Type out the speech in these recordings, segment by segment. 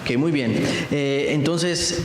Ok, muy bien. Entonces,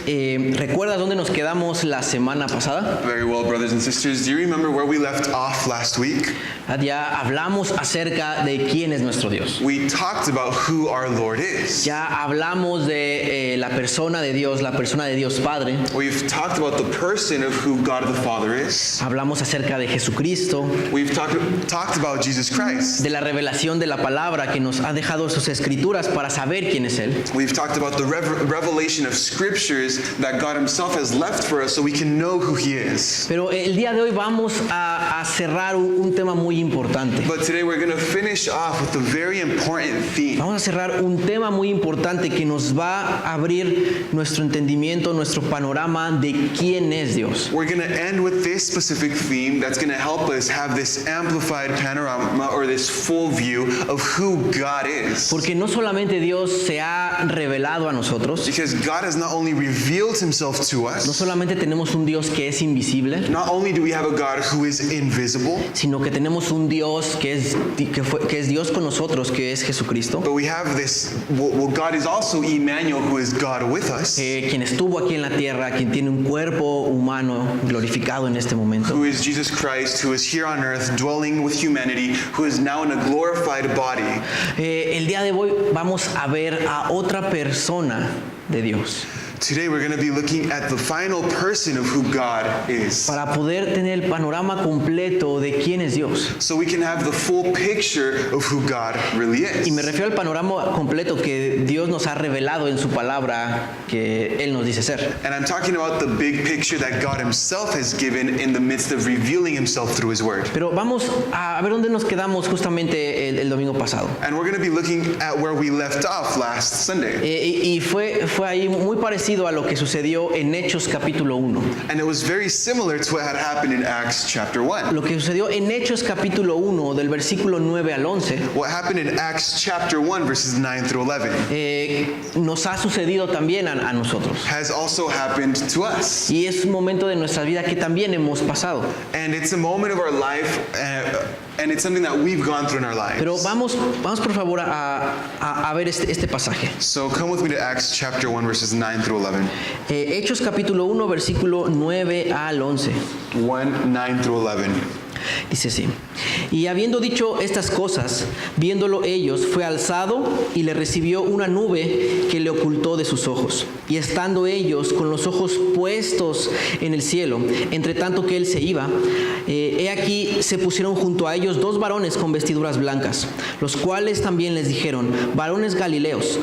¿recuerdas dónde nos quedamos la semana pasada? Very well, brothers and sisters. Do you remember where we left off last week? Ya hablamos acerca de quién es nuestro Dios. We talked about who our Lord is. Ya hablamos de la persona de Dios Padre. We've talked about the person of who God the Father is. Hablamos acerca de Jesucristo, We've talked about Jesus Christ. de la revelación de la palabra que nos ha dejado sus escrituras para saber quién es Él. We've talked about the revelation of scriptures that God himself has left for us so we can know who he is. Pero el día de hoy vamos a cerrar un tema muy importante. But today we're going to finish off with a very important theme. Vamos a cerrar un tema muy importante que nos va a abrir nuestro entendimiento, nuestro panorama de quién es Dios. We're going to end with this specific theme that's going to help us have this amplified panorama or this full view of who God is. Porque no solamente Dios se ha revelado a nosotros, Because God has not only revealed himself to no us, solamente tenemos un Dios que es invisible, not only do we have a God who is invisible, sino que tenemos un Dios que es Dios con nosotros, que es Jesucristo, but we have this, well, God is also Emmanuel, who is God with us, quien estuvo aquí en la tierra, quien tiene un cuerpo humano glorificado en este momento. who is Jesus Christ, who is here on earth dwelling with humanity, who is now in a glorified body. El día de hoy vamos a ver a otra persona de Dios, Today we're going to be looking at the final person of who God is, para poder tener el panorama completo de quién es Dios. so we can have the full picture of who God really Y me is. refiero al panorama completo que Dios nos ha revelado en su palabra, que Él nos dice ser. And I'm talking about the big picture that God himself has given in the midst of revealing himself through his word. Pero vamos a ver dónde nos quedamos justamente el domingo pasado. And we're going to be looking at where we left off last Sunday. Y fue ahí muy parecido a lo que sucedió en Hechos capítulo 1. And it was very similar to what had happened in Acts chapter 1. Lo que sucedió en Hechos capítulo 1 del versículo 9 al 11 What happened in Acts chapter 1 verses 9 through 11 nos ha sucedido también a nosotros. has also happened to us. Y es un momento de nuestra vida que también hemos pasado. And it's a moment of our life and it's something that we've gone through in our lives. Pero vamos por favor a ver este pasaje. So come with me to Acts chapter 1 verses 9 through 11. Hechos capítulo 1 versículo 9 al 11. 1, 9 through 11. Dice así: y habiendo dicho estas cosas, viéndolo ellos, fue alzado y le recibió una nube que le ocultó de sus ojos. Y estando ellos con los ojos puestos en el cielo, entre tanto que él se iba, he aquí se pusieron junto a ellos dos varones con vestiduras blancas, los cuales también les dijeron: varones Galileos,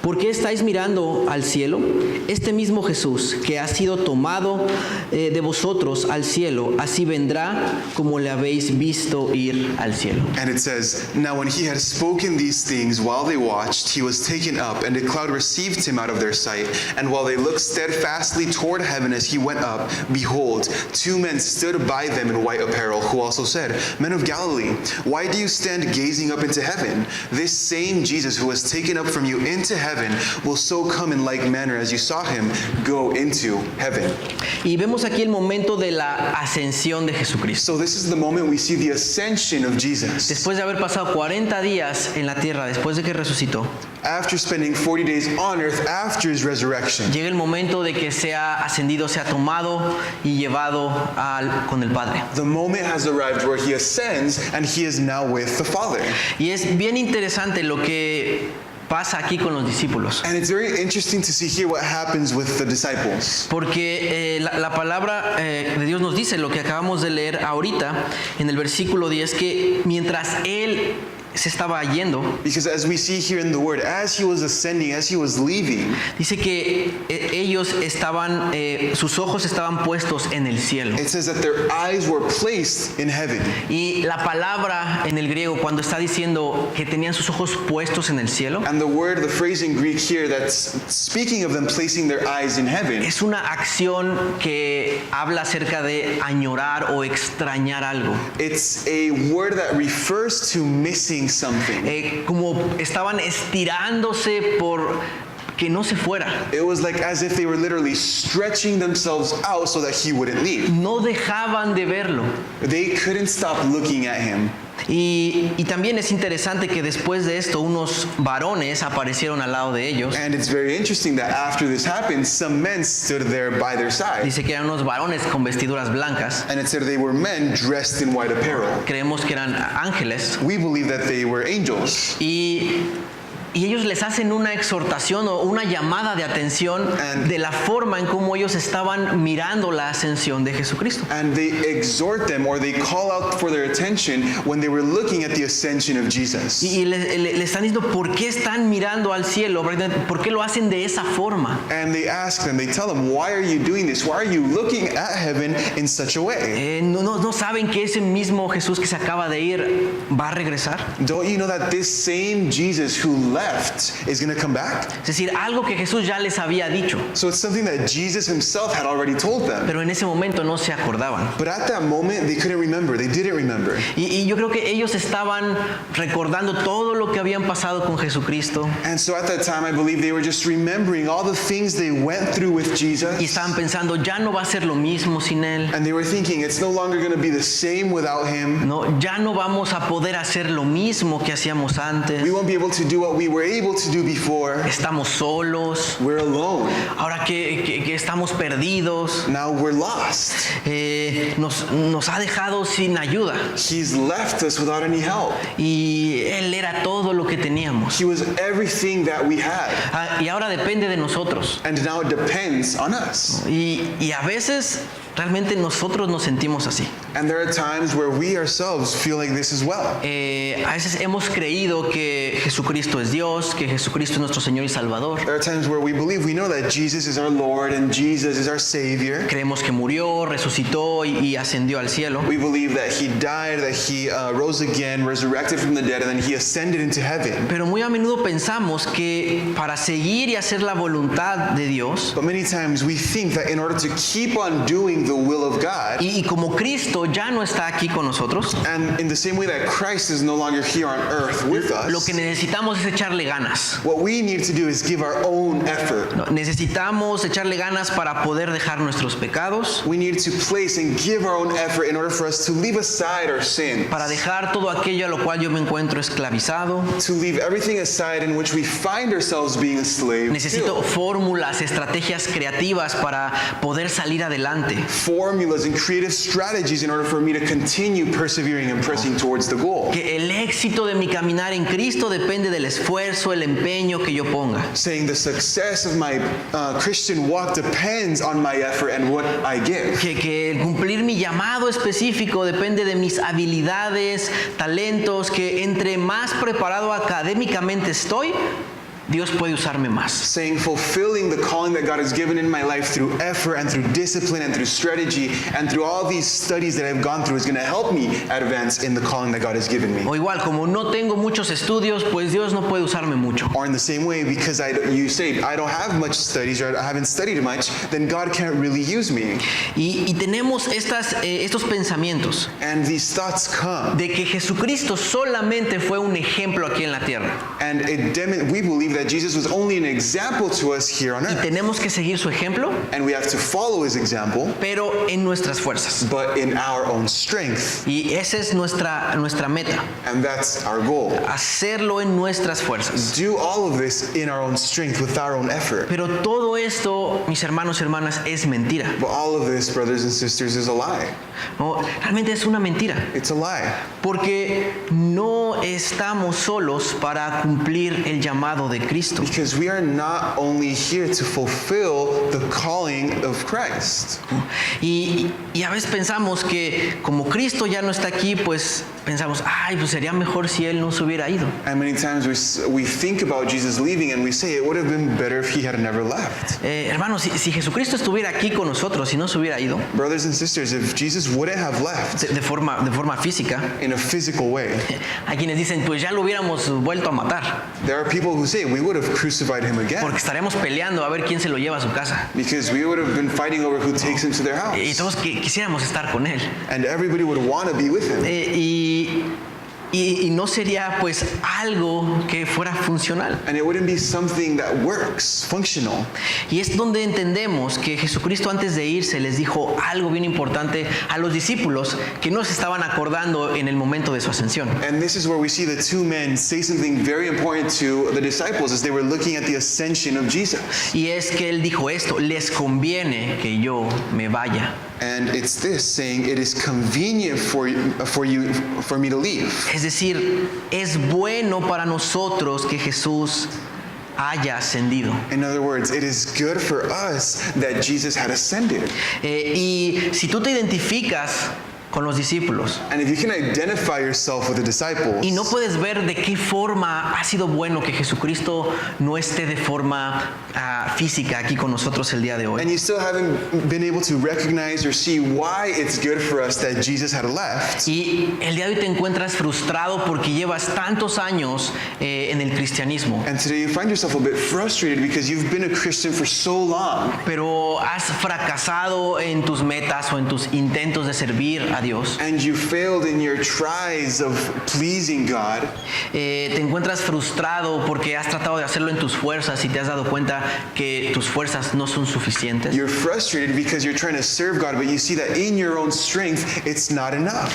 ¿por qué estáis mirando al cielo? Este mismo Jesús que ha sido tomado de vosotros al cielo, así vendrá como le habéis visto ir al cielo. And it says, now when he had spoken these things while they watched, he was taken up, and a cloud received him out of their sight. And while they looked steadfastly toward heaven as he went up, behold, two men stood by them in white apparel, who also said, Men of Galilee, why do you stand gazing up into heaven? This same Jesus who was taken up from you into heaven will so come in like manner as you saw him go into heaven. Y vemos aquí el momento de la ascensión de Jesucristo. So this is the moment we see the ascension of Jesus. Después de haber pasado 40 días en la tierra, después de que resucitó, After spending 40 days on earth after his resurrection, llega el momento de que sea ascendido, sea tomado y llevado con el Padre. the moment has arrived where he ascends and he is now with the Father. Y es bien interesante lo que pasa aquí con los discípulos. And it's very interesting to see here what happens with the disciples. Porque la palabra de Dios nos dice lo que acabamos de leer ahorita en el versículo 10, que mientras Él se estaba yendo, Because as we see here in the word, as he was ascending, as he was leaving, dice que ellos estaban, sus ojos estaban puestos en el cielo. it says that their eyes were placed in heaven. Y la palabra en el griego, cuando está diciendo que tenían sus ojos puestos en el cielo, And the phrase in Greek here that's speaking of them placing their eyes in heaven, es una acción que habla acerca de añorar o extrañar algo. it's a word that refers to missing something. Como estaban estirándose por que no se fuera. It was like as if they were literally stretching themselves out so that he wouldn't leave. No dejaban de verlo. They couldn't stop looking at him. Y también es interesante que después de esto unos varones aparecieron al lado de ellos. And it's very interesting that after this happened, some men stood there by their side. Dice que eran unos varones con vestiduras blancas. And it said they were men dressed in white apparel. Creemos que eran ángeles. We believe that they were angels. Y ellos les hacen una exhortación o una llamada de atención de la forma en cómo ellos estaban mirando la ascensión de Jesucristo. And they exhort them, or they call out for their attention when they were looking at the ascension of Jesus. Y le están diciendo por qué están mirando al cielo, por qué lo hacen de esa forma. And they ask them, they tell them, why are you doing this? Why are you looking at heaven in such a way? ¿No saben que ese mismo Jesús que se acaba de ir va a regresar? Don't you know that this same Jesus who left is going to come back? Es decir, algo que Jesús ya les había dicho, So it's something that Jesus himself had already told them. pero en ese momento no se acordaban. But at that moment, they couldn't remember. They didn't remember. Y yo creo que ellos estaban recordando todo lo que habían pasado con Jesucristo And so at that time, I believe they were just remembering all the things they went through with y Jesus. estaban pensando, ya no va a ser lo mismo sin Él. And they were thinking, it's no longer going to be the same without him. No, ya no vamos a poder hacer lo mismo que hacíamos antes. We won't be able to do what we were able to do before. Estamos solos. We're alone. Ahora que estamos perdidos. Now we're lost. Nos ha dejado sin ayuda. He's left us without any help. Y Él era todo lo que teníamos. He was everything that we had. Y ahora depende de nosotros. And now it depends on us. Y a veces realmente nosotros nos sentimos así. And there are times where we ourselves feel like this as well. A veces hemos creído que Jesucristo es Dios, que Jesucristo es nuestro Señor y Salvador. There are times where we believe, we know that Jesus is our Lord and Jesus is our Savior. Creemos que murió, resucitó y ascendió al cielo. We believe that He died, that He rose again, resurrected from the dead, and then He ascended into heaven. Pero muy a menudo pensamos que para seguir y hacer la voluntad de Dios, But many times we think that in order to keep on doing the will of God, y como Cristo ya no está aquí con nosotros, and in the same way that Christ is no longer here on earth with lo us, que necesitamos es echarle ganas. what we need to do is give our own effort. No, necesitamos echarle ganas para poder dejar nuestros pecados, We need to place and give our own effort in order for us to leave aside our sin, para dejar todo aquello a lo cual yo me encuentro esclavizado. to leave everything aside in which we find ourselves being a slave Necesito to. fórmulas, estrategias creativas para poder salir adelante. Formulas and creative strategies in order for me to continue persevering and pressing towards the goal. Que el éxito de mi caminar en Cristo depende del esfuerzo, el empeño que yo ponga. Saying the success of my Christian walk depends on my effort and what I give. Que el cumplir mi llamado específico depende de mis habilidades, talentos, que entre más preparado académicamente estoy, Dios puede usarme más. Saying fulfilling the calling that God has given in my life through effort and through discipline and through strategy and through all these studies that I've gone through is going to help me advance in the calling that God has given me. O igual, como no tengo muchos estudios, pues Dios no puede usarme mucho. Or in the same way, because you say I don't have much studies or I haven't studied much, then God can't really use me. Y tenemos estos pensamientos And these thoughts come. de que Jesucristo solamente fue un ejemplo aquí en la tierra. And we believe that Jesus was only an example to us here on Y earth. tenemos que seguir su ejemplo, And we have to follow his example, pero en nuestras fuerzas. but in our own strength. Y esa es nuestra meta, And that's our goal. hacerlo en nuestras fuerzas. Do all of this in our own strength with our own effort. Pero todo esto, mis hermanos y hermanas, es mentira. But all of this, brothers and sisters, is a lie. No, realmente es una mentira. It's a lie. Porque no estamos solos para cumplir el llamado de Cristo. Because we are not only here to fulfill the calling of Christ. Y a veces pensamos que como Cristo ya no está aquí, pues pensamos, ay, pues sería mejor si Él no se hubiera ido. And many times we think about Jesus leaving and we say it would have been better if he had never left. Hermanos, si Jesucristo estuviera aquí con nosotros y no se hubiera ido, Brothers and sisters, if Jesus wouldn't have left de forma física, in a physical way, hay quienes dicen, pues ya lo hubiéramos vuelto a matar, there are people who say we would have crucified him again porque estaremos peleando a ver quién se lo lleva a su casa. because we would have been fighting over who takes him to their house. Y todos quisiéramos estar con Él. And everybody would want to be with him. y no sería pues algo que fuera funcional. And it wouldn't be something that works, functional. Y es donde entendemos que Jesucristo antes de irse les dijo algo bien importante a los discípulos que no se estaban acordando en el momento de su ascensión. And this is where we see the two men say something very important to the disciples as they were looking at the ascension of Jesus. Y es que él dijo esto: les conviene que yo me vaya. And it's this, saying it is convenient for me to leave. Es decir, es bueno para nosotros que Jesús haya ascendido. In other words, it is good for us that Jesus had ascended. Y si tú te identificas con los discípulos And if you can identify yourself with the disciples, y no puedes ver de qué forma ha sido bueno que Jesucristo no esté de forma física aquí con nosotros el día de hoy, and you still haven't been able to recognize or see why it's good for us that Jesus had left, y el día de hoy te encuentras frustrado porque llevas tantos años en el cristianismo, and today you find yourself a bit frustrated because you've been a Christian for so long, pero has fracasado en tus metas o en tus intentos de servir a Dios, and you failed in your tries of pleasing God, te encuentras frustrado porque has tratado de hacerlo en tus fuerzas y te has dado cuenta que tus fuerzas no son suficientes. you're frustrated because you're trying to serve God, but you see that in your own strength, it's not enough.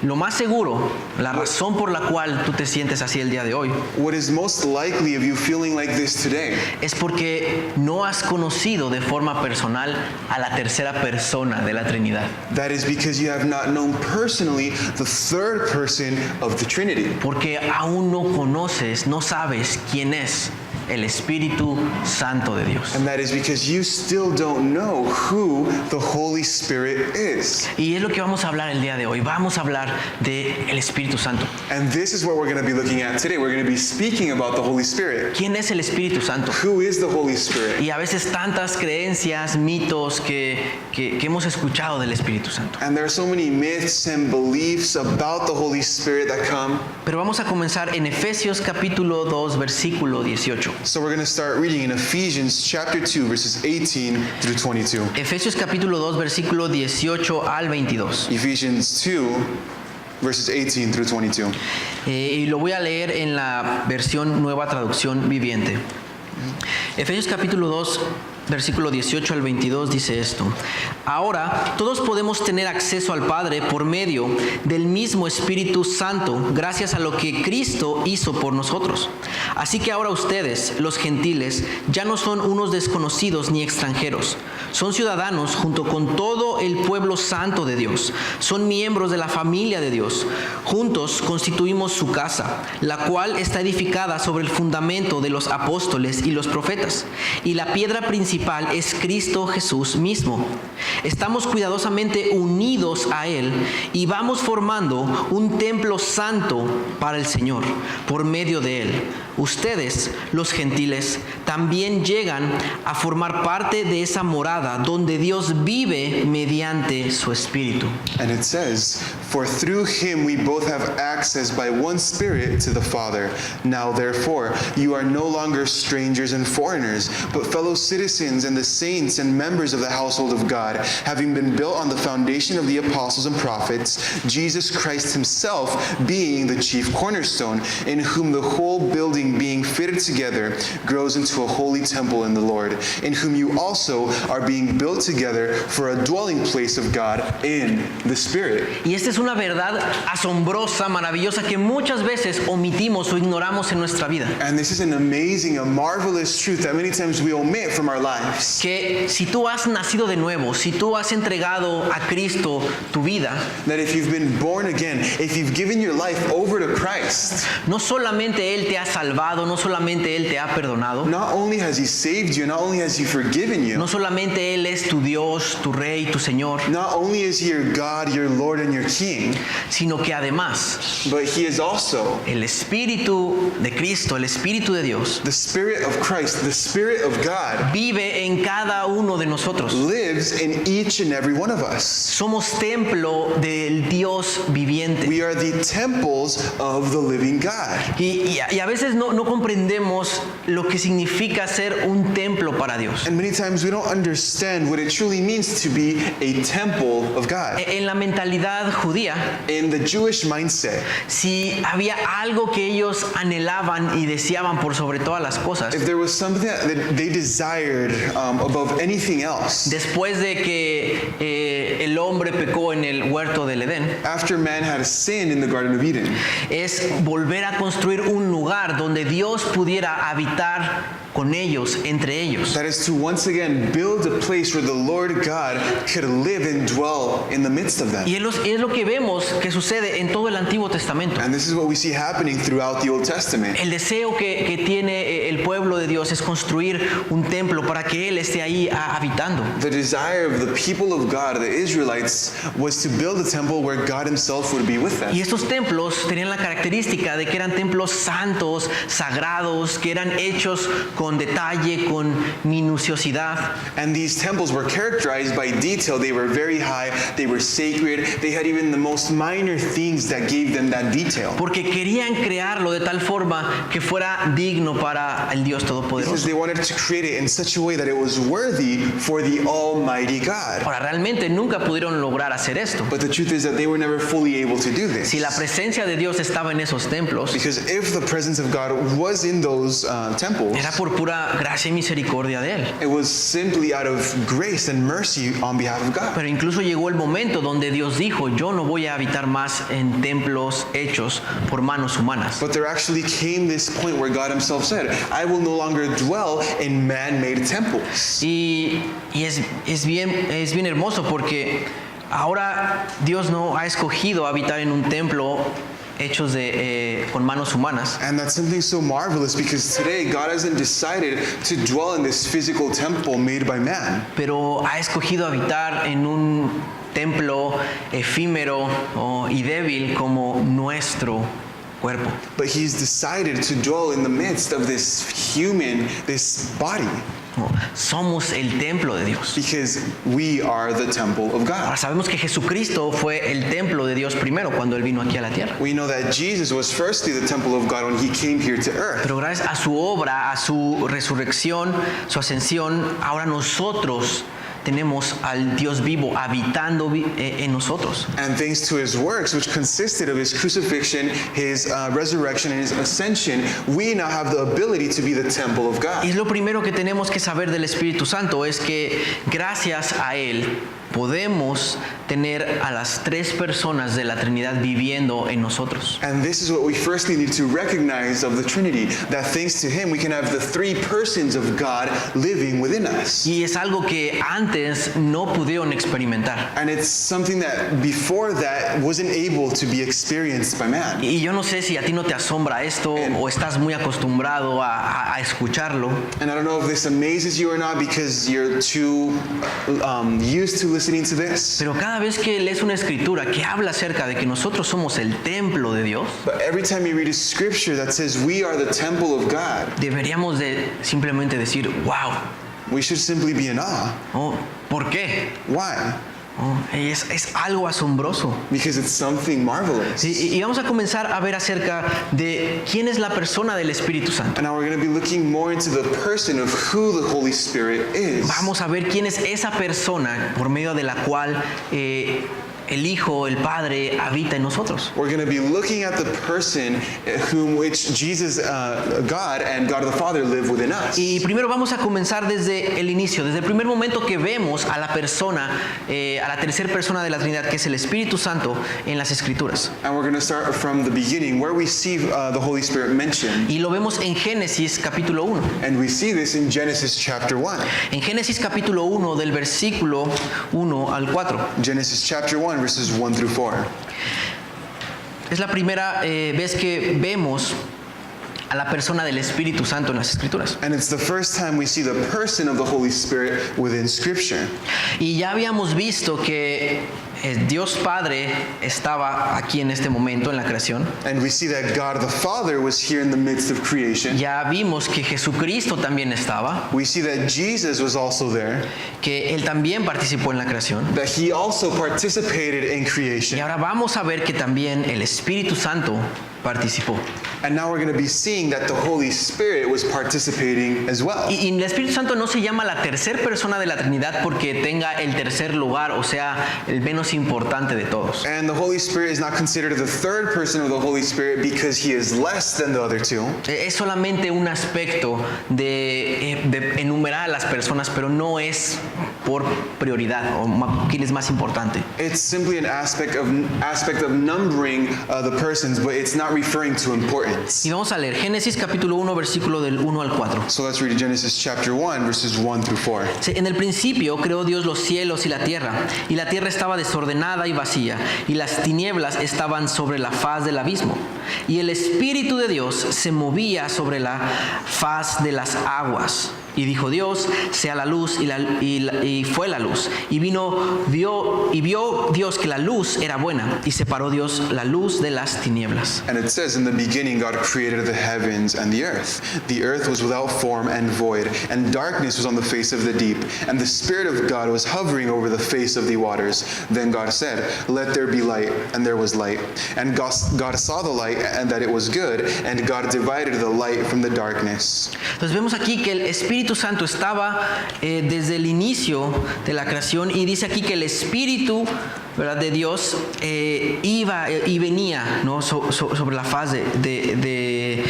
Lo más seguro, la razón por la cual tú te sientes así el día de hoy, What is most likely of you feeling like this today es porque no has conocido de forma personal a la tercera persona de la Trinidad. That is because you have not known personally the third person of the Trinity. Porque aún no conoces, no sabes quién es el Espíritu Santo de Dios. And that is because you still don't know who the Holy Spirit is. Y es lo que vamos a hablar el día de hoy. Vamos a hablar del Espíritu Santo. And this is what we're going to be looking at today. We're going to be speaking about the Holy Spirit. ¿Quién es el Espíritu Santo? Who is the Holy Spirit? Y a veces tantas creencias, mitos que hemos escuchado del Espíritu Santo. And there are so many myths and beliefs about the Holy Spirit that come. Pero vamos a comenzar en Efesios capítulo 2, versículo 18. So we're going to start reading in Ephesians chapter 2, verses 18 through 22. Efesios capítulo 2, versículo 18 al 22. Ephesians 2, verses 18 through 22. Y lo voy a leer en la versión Nueva Traducción Viviente. Efesios capítulo 2, versículo 18 al 22 dice esto: ahora todos podemos tener acceso al Padre por medio del mismo Espíritu Santo, gracias a lo que Cristo hizo por nosotros. Así que ahora ustedes, los gentiles, ya no son unos desconocidos ni extranjeros. Son ciudadanos junto con todo el pueblo santo de Dios. Son miembros de la familia de Dios. Juntos constituimos su casa, la cual está edificada sobre el fundamento de los apóstoles y los profetas. Y la piedra principal es Cristo Jesús mismo. Estamos cuidadosamente unidos a Él y vamos formando un templo santo para el Señor por medio de Él. Ustedes, los gentiles, también llegan a formar parte de esa morada donde Dios vive mediante su Espíritu. And it says, for through him we both have access by one Spirit to the Father. Now therefore, you are no longer strangers and foreigners, but fellow citizens and the saints and members of the household of God, having been built on the foundation of the apostles and prophets, Jesus Christ himself being the chief cornerstone, in whom the whole building being fitted together grows into a holy temple in the Lord, in whom you also are being built together for a dwelling place of God in the Spirit. Y esta es una verdad asombrosa, maravillosa, que muchas veces omitimos o ignoramos en nuestra vida. And this is an amazing, a marvelous truth that many times we omit from our lives. Que si tú has nacido de nuevo, si tú has entregado a Cristo tu vida, That if you've been born again, if you've given your life over to Christ, no solamente Él te ha salvado, no solamente Él te ha perdonado, not only has he saved you, not only has he forgiven you, no solamente Él es tu Dios, tu Rey, tu Señor, not only is he your God, your Lord, and your King, sino que además but he is also el Espíritu de Cristo, el Espíritu de Dios, the Spirit of Christ, the Spirit of God, vive en cada uno de nosotros. lives in each and every one of us. Somos templo del Dios viviente. We are the temples of the living God. Y a veces no comprendemos lo que significa ser un templo para Dios. And many times we don't understand what it truly means to be a temple of God. En la mentalidad judía, In the Jewish mindset, si había algo que ellos anhelaban y deseaban por sobre todas las cosas, if there was something that they desired above anything else, después de que el hombre pecó en el huerto del Edén, after man had sinned in the Garden of Eden, es volver a construir un lugar donde Dios pudiera habitar con ellos, entre ellos. that is to once again build a place where the Lord God could live and dwell in the midst of them. Y es lo que vemos que sucede en todo el Antiguo Testamento. And this is what we see happening throughout the Old Testament. El deseo que tiene el pueblo de Dios es construir un templo para que Él esté ahí habitando. The desire of the people of God, the Israelites, was to build a temple where God himself would be with them. Y estos templos tenían la característica de que eran templos santos, sagrados, que eran hechos con detalle, con minuciosidad. And these temples were characterized by detail. They were very high, they were sacred, they had even the most minor things that gave them that detail. Porque querían crearlo de tal forma que fuera digno para el Dios Because Todopoderoso. they wanted to create it in such a way that it was worthy for the Almighty God. Ahora, realmente nunca pudieron lograr hacer esto. But the truth is that they were never fully able to do this. Si la presencia de Dios estaba en esos templos, Because if the presence of God was in those temples, era por pura gracia y misericordia de Él. it was simply out of grace and mercy on behalf of God. Pero incluso llegó el momento donde Dios dijo, yo no voy a habitar más en templos hechos por manos humanas. But there actually came this point where God himself said, I will no longer dwell in man-made temples. Y es bien hermoso porque ahora Dios no ha escogido habitar en un templo hechos con manos humanas, And that's something so marvelous because today God hasn't decided to dwell in this physical temple made by man. pero ha escogido habitar en un templo efímero y débil como nuestro cuerpo. But he's decided to dwell in the midst of this body, Somos el templo de Dios. because we are the temple of Ahora God. sabemos que Jesucristo fue el templo de Dios primero cuando Él vino aquí a la tierra. We know that Jesus was firstly the temple of God when he came here to earth. Pero gracias a su obra, a su resurrección, su ascensión, ahora nosotros tenemos al Dios vivo habitando en nosotros. And thanks to his works, which consisted of his crucifixion, his resurrection, and his ascension, we now have the ability to be the temple of Y God. es lo primero que tenemos que saber del Espíritu Santo, es que gracias a Él podemos tener a las tres personas de la Trinidad viviendo en nosotros. And this is what we firstly need to recognize of the Trinity, that thanks to him we can have the three persons of God living within us. Y es algo que antes no pudieron experimentar. And it's something that before that wasn't able to be experienced by man. Y yo no sé si a ti no te asombra esto o estás muy acostumbrado a escucharlo, And I don't know if this amazes you or not because you're too used to listening to this. pero cada vez que lees una escritura que habla acerca de que nosotros somos el templo de Dios, But every time you read a scripture that says we are the temple of God, deberíamos de simplemente decir, wow, we should simply be in awe. ¿por qué? Why? Es algo asombroso. Because it's something marvelous. Y vamos a comenzar a ver acerca de quién es la persona del Espíritu Santo. And now we're going to be looking more into the person of who the Holy Spirit is. Vamos a ver quién es esa persona por medio de la cual el Hijo, el Padre, habita en nosotros. We're going to be looking at the person whom which Jesus, God and God the Father live within us. Y primero vamos a comenzar desde el inicio, desde el primer momento que vemos a la persona, a la tercera persona de la Trinidad, que es el Espíritu Santo en las Escrituras. And we're going to start from the beginning where we see the Holy Spirit mentioned. Y lo vemos en Génesis capítulo 1. And we see this in Genesis chapter 1. En Génesis capítulo 1 del versículo 1 al 4. Genesis chapter 1 verses 1 through 4. Es la primera vez que vemos a la persona del Espíritu Santo en las Escrituras. And it's the first time we see the person of the Holy Spirit within Scripture. Y ya habíamos visto que Dios Padre estaba aquí en este momento en la creación. And we see that God the Father was here in the midst of creation. Ya vimos que Jesucristo también estaba, We see that Jesus was also there, que Él también participó en la creación. that he also participated in Y creation. ahora vamos a ver que también el Espíritu Santo participó. And now we're going to be seeing that the Holy Spirit was participating as well. Y el Espíritu Santo no se llama la tercera persona de la Trinidad porque tenga el tercer lugar, o sea, el menos importante de todos. And the Holy Spirit is not considered the third person of the Holy Spirit because he is less than the other two. Es solamente un aspecto de enumerar a las personas, pero no es por prioridad o quién es más importante. It's simply an aspect of numbering the persons, but it's not referring to importance. Y vamos a leer Génesis capítulo 1, versículo del 1 al 4. So let's read Genesis chapter 1, verses 1 through 4. En el principio creó Dios los cielos y la tierra estaba desordenada y vacía, y las tinieblas estaban sobre la faz del abismo, y el Espíritu de Dios se movía sobre la faz de las aguas. Y dijo Dios, sea la luz, y fue la luz. Y vio Dios que la luz era buena, y separó Dios la luz de las tinieblas. And it says, in the beginning God created the heavens and the earth. The earth was without form and void, and darkness was on the face of the deep. And the Spirit of God was hovering over the face of the waters. Then God said, let there be light, and there was light. And God saw the light, and that it was good, and God divided the light from the darkness. Entonces vemos aquí que el Espíritu Santo estaba desde el inicio de la creación, y dice aquí que el Espíritu, ¿verdad?, de Dios iba y venía, ¿no?, sobre la faz de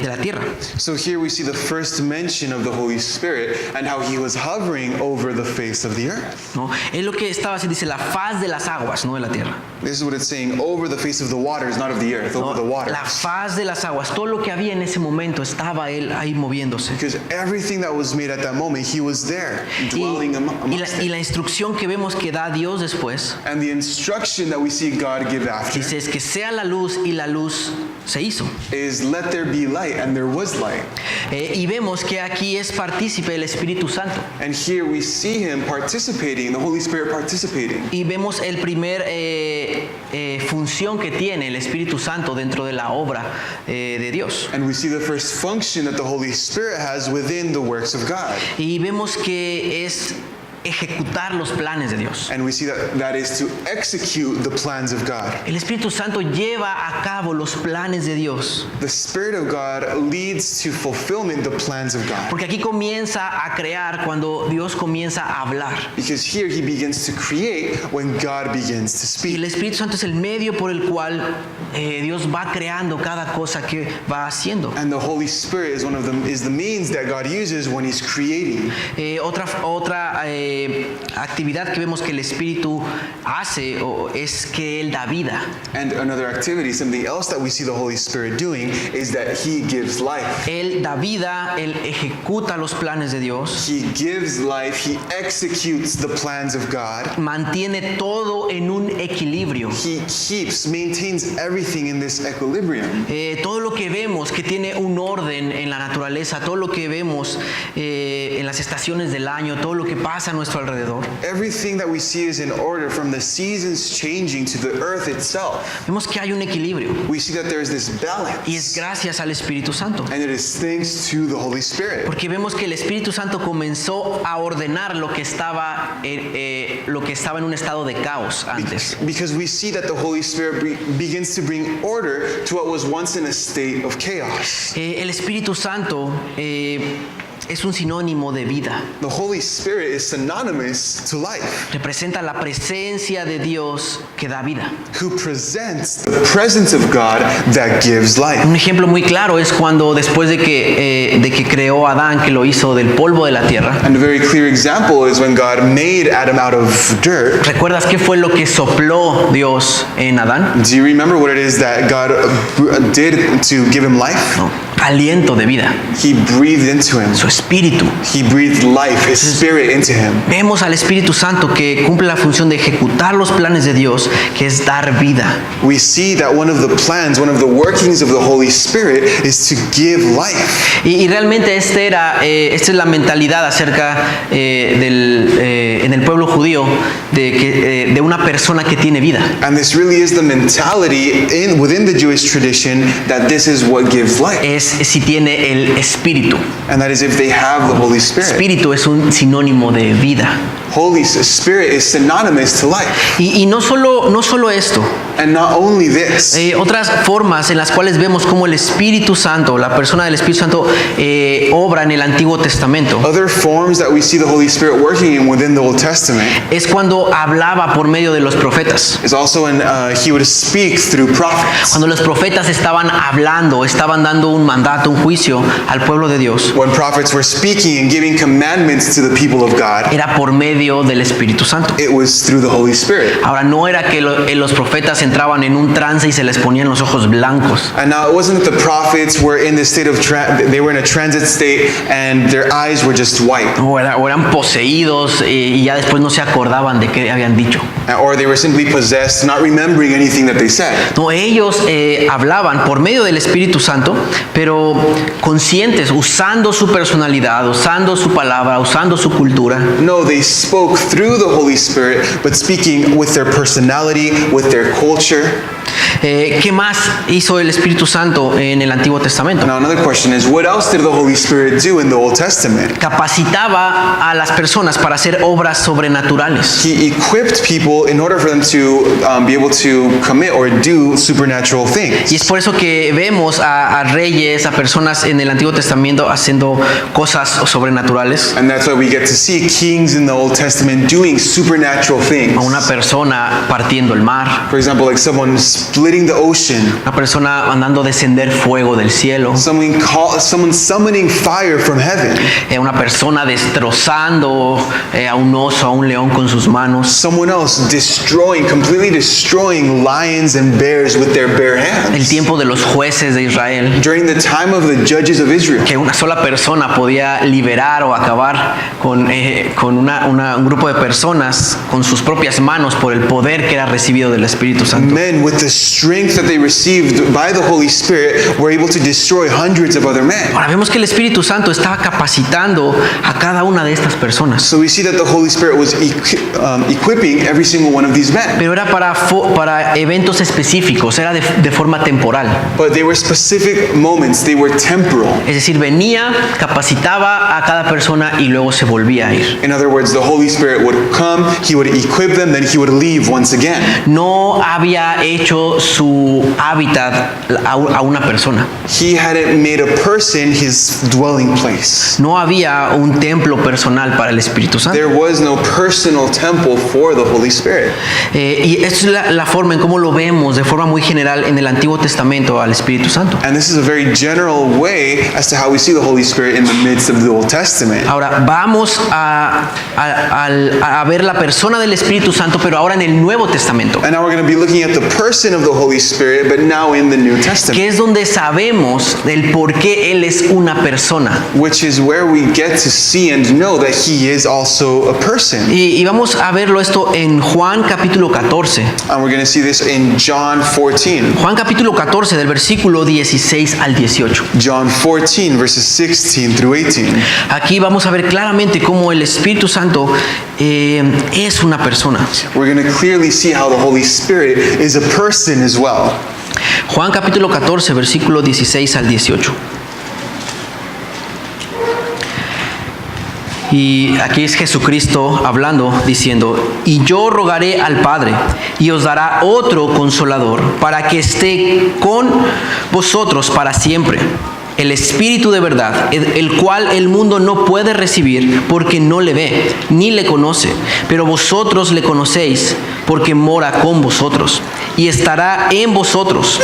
la tierra. So here we see the first mention of the Holy Spirit and how he was hovering over the face of the earth. ¿No? Es lo que estaba, se dice, la faz de las aguas, no de la tierra. This is what it's saying, over the face of the waters, not of the earth, over the waters. La faz de las aguas, todo lo que había en ese momento estaba él ahí moviéndose. Because everything that was made at that moment, he was there, dwelling amongst Y la instrucción que vemos que da Dios después, And the instruction that we see God give after dice es que sea la luz, y la luz se hizo. is let there be light, and there was light. Y vemos que aquí es partícipe el Espíritu Santo. And here we see him participating, the Holy Spirit participating. Y vemos el primer función que tiene el Espíritu Santo dentro de la obra de Dios. And we see the first function that the Holy Spirit has within the works of God. Y vemos que es ejecutar los planes de Dios. And we see that is to execute the plans of God. El Espíritu Santo lleva a cabo los planes de Dios. The Spirit of God leads to fulfillment the plans of God. Porque aquí comienza a crear cuando Dios comienza a hablar. Because here he begins to create when God begins to Y el speak. Espíritu Santo es el medio por el cual Dios va creando cada cosa que va haciendo. And the Holy Spirit is one of them, is the means that God uses when he's creating. Otra actividad que vemos que el Espíritu hace es que Él da vida. And another activity, something else that we see the Holy Spirit doing, is that he gives life. Él da vida, Él ejecuta los planes de Dios, He gives life, he executes the plans of God. mantiene todo en un equilibrio. He maintains everything in this equilibrium. Todo lo que vemos que tiene un orden en la naturaleza, todo lo que vemos en las estaciones del año, todo lo que pasa a nuestro alrededor, Everything that we see is in order, from the seasons changing to the earth itself. vemos que hay un equilibrio, We see that there is this y es balance, gracias al Espíritu Santo. and it is thanks to the Holy Spirit. Porque vemos que el Espíritu Santo comenzó a ordenar lo que estaba en un estado de caos antes. Because we see that the Holy Spirit begins to bring order to what was once in a state of chaos. El Espíritu Santo es un sinónimo de vida. The Holy Spirit is synonymous to life, Representa la presencia de Dios que da vida. who presents the presence of God that gives life. Un ejemplo muy claro es cuando después de que creó a Adán, que lo hizo del polvo de la tierra. And a very clear example is when God made Adam out of dirt. ¿Recuerdas qué fue lo que sopló Dios en Adán? Do you remember what it is that God did to give him life? No, aliento de vida, He breathed into him. su espíritu. He breathed life, his spirit into him. Vemos al Espíritu Santo que cumple la función de ejecutar los planes de Dios, que es dar vida. We see that one of the plans, one of the workings of the Holy Spirit is to give life. Y realmente esta es la mentalidad acerca en el pueblo judío de una persona que tiene vida. And this really is the mentality within the Jewish tradition, that this is what gives life. Es si tiene el Espíritu. And that is if they have the Holy Spirit. Espíritu es un sinónimo de vida. Holy Spirit is synonymous to life. Y no solo esto, And not only this, otras formas en las cuales vemos cómo el Espíritu Santo, la persona del Espíritu Santo, obra en el Antiguo Testamento, other forms that we see the Holy Spirit working in within the Old Testament es cuando hablaba por medio de los profetas. is also when he would speak through prophets. Cuando los profetas estaban hablando, estaban dando un mandato, un juicio al pueblo de Dios, When prophets were speaking and giving commandments to the people of God, era por medio del Espíritu Santo. it was through the Holy Spirit. Ahora, no era que los profetas entraban en un trance y se les ponían los ojos blancos. And now it wasn't that the prophets were in this state of they were in a transit state and their eyes were just white, O eran poseídos y ya después no se acordaban de qué habían dicho. or they were simply possessed, not remembering anything that they said. No, ellos hablaban por medio del Espíritu Santo, pero conscientes, usando su personalidad, usando su palabra, usando su cultura. No, they spoke through the Holy Spirit, but speaking with their personality, with their culture. ¿Qué más hizo el Espíritu Santo en el Antiguo Testamento? Now another question is, what else did the Holy Spirit do in the Old Testament? Capacitaba a las personas para hacer obras sobrenaturales. He equipped people in order for them to be able to commit or do supernatural Y things. es por eso que vemos a reyes, a personas en el Antiguo Testamento haciendo cosas sobrenaturales. And that's why we get to see kings in the Old Testament doing supernatural things. A una persona partiendo el mar, For example, like someone splitting the ocean, una persona mandando descender fuego del cielo, someone summoning fire from heaven, una persona destrozando a un oso, a un león con sus manos. someone else completely destroying lions and bears with their bare El hands. tiempo de los jueces de Israel, During the time of the judges of Israel, que una sola persona podía liberar o acabar con un grupo de personas con sus propias manos por el poder que era recibido del Espíritu Santo. men with the strength that they received by the Holy Spirit were able to destroy hundreds of other men. Ahora vemos que el Espíritu Santo estaba capacitando a cada una de estas personas, So we see that the Holy Spirit was equipping every single one of these men. pero era para eventos específicos, era de forma temporal. But they were specific moments, they were temporal. Es decir, venía, capacitaba a cada persona y luego se volvía a ir. In other words, the Holy Spirit would come, he would equip them, then he would leave once again. No había hecho su hábitat a una persona. He hadn't made a person his dwelling place. No había un templo personal para el Espíritu Santo. There was no personal temple for the Holy Spirit. Y esta es la forma en cómo lo vemos de forma muy general en el Antiguo Testamento al Espíritu Santo. And this is a very general way as to how we see the Holy Spirit in the midst of the Old Testament. Ahora vamos a ver la persona del Espíritu Santo, pero ahora en el Nuevo Testamento, And now we're going to be looking at the person of the Holy Spirit, but now in the New Testament, que es donde sabemos del por qué Él es una persona. which is where we get to see and know that he is also a person. Y vamos a verlo esto en Juan capítulo 14. And we're going to see this in John 14. Juan capítulo 14 del versículo 16 al 18. John 14, verses 16 through 18. Aquí vamos a ver claramente cómo el Espíritu Santo es una persona. We're going to clearly see how the Holy Spirit is a person as well. Juan capítulo 14, versículo 16 al 18. Y aquí es Jesucristo hablando, diciendo: y yo rogaré al Padre, y os dará otro consolador, para que esté con vosotros para siempre. El Espíritu de verdad, el cual el mundo no puede recibir porque no le ve, ni le conoce. Pero vosotros le conocéis, porque mora con vosotros y estará en vosotros.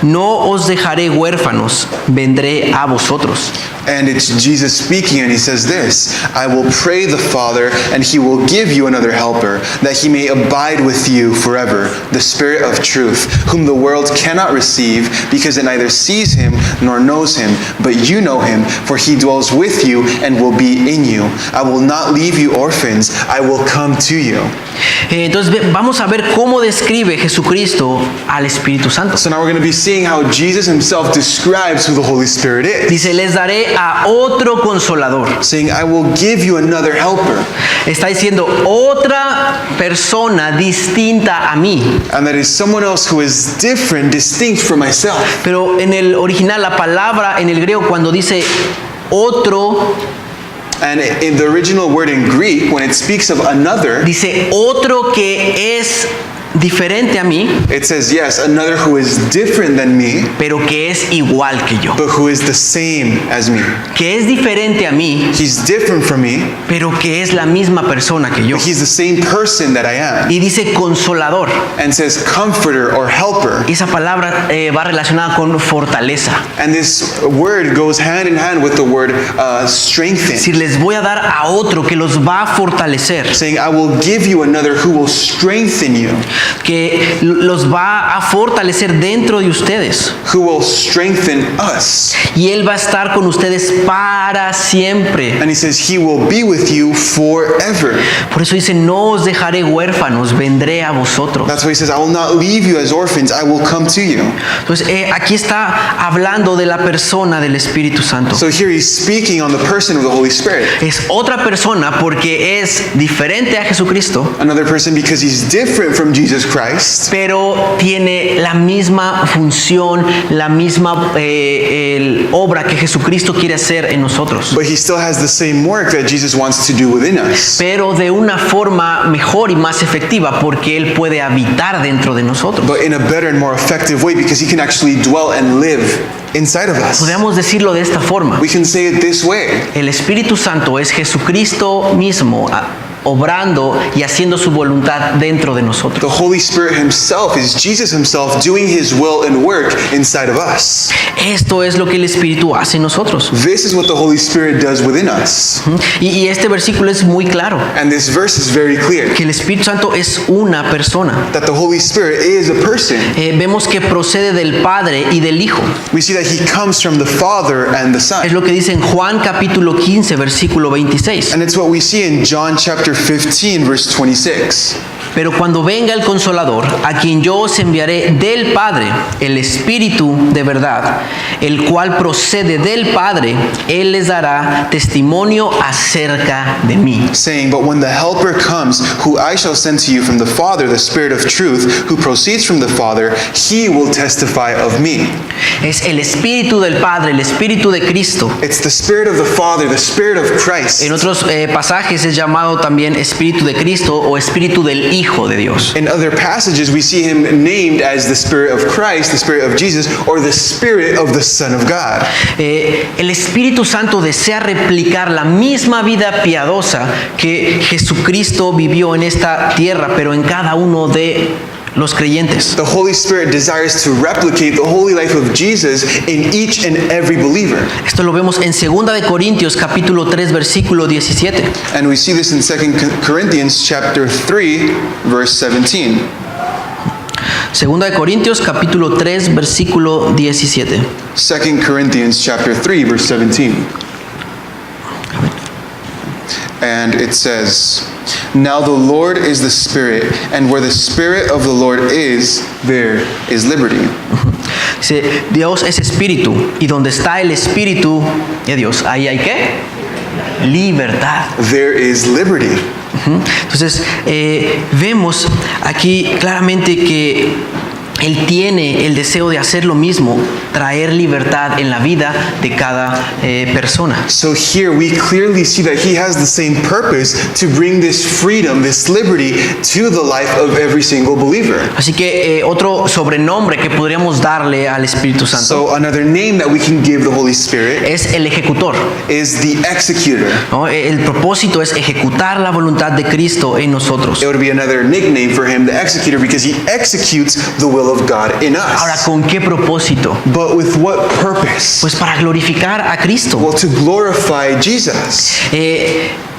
No os dejaré huérfanos, vendré a vosotros. And it's Jesus speaking, and he says this: I will pray the Father, and he will give you another helper, that he may abide with you forever, the Spirit of truth, whom the world cannot receive, because it neither sees him nor knows him. But you know him, for he dwells with you and will be in you. I will not leave you orphans, I will come to you. Entonces vamos a ver cómo describe Jesucristo al Espíritu Santo. So now we're going to be seeing how Jesus himself describes who the Holy Spirit is. Dice: les daré a otro consolador. Saying, I will give you another helper. Está diciendo otra persona distinta a mí. And that is someone else who is different, distinct from myself. Pero en el original, la palabra en el griego, cuando dice otro, And in the original word in Greek, when it speaks of another, dice otro que es diferente a mí, it says, yes, another who is different than me, pero que es igual que yo. but who is the same as me. Que es diferente a mí, He's different from me, pero que es la misma persona que yo. but he's the same person that I am. Y dice consolador. And says comforter or helper. Y esa palabra va relacionada con fortaleza. And this word goes hand in hand with the word Es strengthen. decir, les voy a dar a otro que los va a fortalecer, Saying, I will give you another who will strengthen you, que los va a fortalecer dentro de ustedes. who will strengthen us. Y Él va a estar con ustedes para siempre. And he says, he will be with you forever. Por eso dice, no os dejaré huérfanos, vendré a vosotros. That's why he says, I will not leave you as orphans, I will come to you. Entonces, aquí está hablando de la persona del Espíritu Santo. So here he's speaking on the person of the Holy Spirit. Es otra persona porque es diferente a Jesucristo, Another person because he's different from Jesus Christ, pero tiene la misma función, la misma obra que Jesucristo quiere hacer en nosotros, but he still has the same work that Jesus wants to do within us. pero de una forma mejor y más efectiva porque Él puede habitar dentro de nosotros. But in a better and more effective way because he can actually dwell and live inside of us. Podríamos decirlo de esta forma. We can say it this way. El Espíritu Santo es Jesucristo mismo obrando y haciendo su voluntad dentro de The nosotros. Holy Spirit himself is Jesus himself doing his will and work inside of us. Esto es lo que el Espíritu hace en nosotros. This is what the Holy Spirit does within us. Y este versículo es muy claro, And this verse is very clear que el Espíritu Santo es una persona. that the Holy Spirit is a person. Vemos que procede del Padre y del Hijo. We see that he comes from the Father and the Es Son. lo que dice en Juan capítulo 15, versículo 26. And it's what we see in John chapter 15 verse 26. Pero cuando venga el Consolador, a quien yo os enviaré del Padre, el Espíritu de verdad, el cual procede del Padre, Él les dará testimonio acerca de mí. Saying, but when the Helper comes, who I shall send to you from the Father, the Spirit of truth, who proceeds from the Father, he will testify of me. Es el Espíritu del Padre, el Espíritu de Cristo. It's the Spirit of the Father, the Spirit of Christ. En otros pasajes es llamado también Espíritu de Cristo o Espíritu del Hijo de Dios. In other passages, we see him named as the Spirit of Christ, the Spirit of Jesus, or the Spirit of the Son of God. El Espíritu Santo desea replicar la misma vida piadosa que Jesucristo vivió en esta tierra, pero en cada uno de los creyentes. The Holy Spirit desires to replicate the holy life of Jesus in each and every believer. Esto lo vemos en 2 de Corintios capítulo 3 versículo 17. And we see this in 2 Corinthians chapter 3, verse 17. 2 de Corintios capítulo 3 versículo 17. 2 Corinthians chapter 3, verse 17. And it says, now the Lord is the Spirit, and where the Spirit of the Lord is, there is liberty. Dice, Dios es espíritu y donde está el espíritu de Dios, ahí hay ¿qué? Libertad. There is liberty. Entonces, vemos aquí claramente que Él tiene el deseo de hacer lo mismo, traer libertad en la vida de cada persona. So here we clearly see that he has the same purpose to bring this freedom, this liberty to the life of every single believer. Así que otro sobrenombre que podríamos darle al Espíritu Santo So another name that we can give the Holy Spirit es el ejecutor, is the executor. ¿no? El propósito es ejecutar la voluntad de Cristo en nosotros. It would be another nickname for him, the executor, because he executes the will of God in Ahora, us. ¿con qué propósito? But with what purpose? Pues para glorificar a Cristo. Well, to glorify Jesus.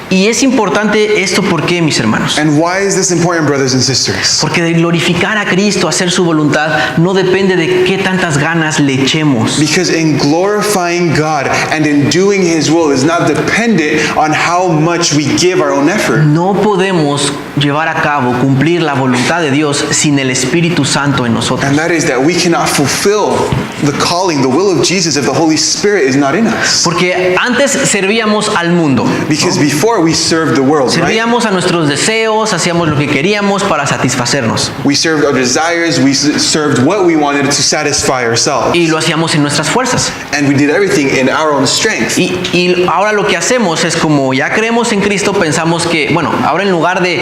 Y es importante esto, ¿por qué, mis hermanos? And why is this important, brothers and sisters? Porque de glorificar a Cristo, hacer su voluntad, no depende de qué tantas ganas le echemos. Because in glorifying God and in doing his will is not dependent on how much we give our own effort. No podemos llevar a cabo, cumplir la voluntad de Dios sin el Espíritu Santo en nosotros. And that is that we cannot fulfill the calling, the will of Jesus if the Holy Spirit is not in us. Porque antes servíamos al mundo, Because before before, we served the world, right? Servíamos a nuestros deseos, hacíamos lo que queríamos para satisfacernos. We served our desires, we served what we wanted to satisfy ourselves. Y lo hacíamos en nuestras fuerzas. And we did everything in our own strength. Y ahora lo que hacemos es, como ya creemos en Cristo, pensamos que, bueno, ahora en lugar de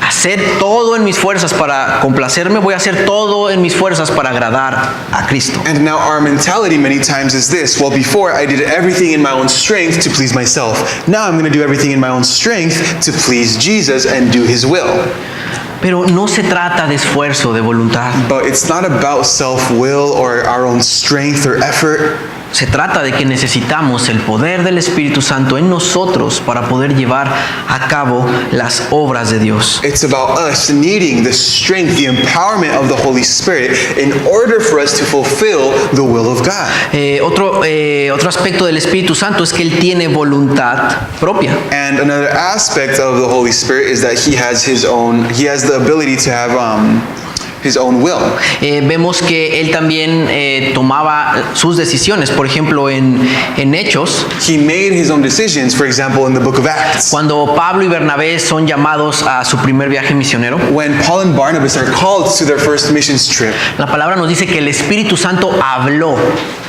hacer todo en mis fuerzas para complacerme, voy a hacer todo en mis fuerzas para agradar a Cristo. And now our mentality many times is this: well, before I did everything in my own strength to please myself. Now I'm going to do everything in my own strength to please Jesus and do His will. Pero no se trata de esfuerzo, de voluntad. But it's not about self-will or our own strength or effort. Se trata de que necesitamos el poder del Espíritu Santo en nosotros para poder llevar a cabo las obras de Dios. It's about us needing the strength, the empowerment of the Holy Spirit in order for us to fulfill the will of God. Otro aspecto del Espíritu Santo es que Él tiene voluntad propia. And another aspect of the Holy Spirit is that He has the ability to have His own will. Vemos que Él también tomaba sus decisiones. Por ejemplo, en Hechos, He made His own decisions, for example, in the book of Acts. cuando Pablo y Bernabé son llamados a su primer viaje misionero, When Paul and Barnabas are called to their first missions trip, la palabra nos dice que el Espíritu Santo habló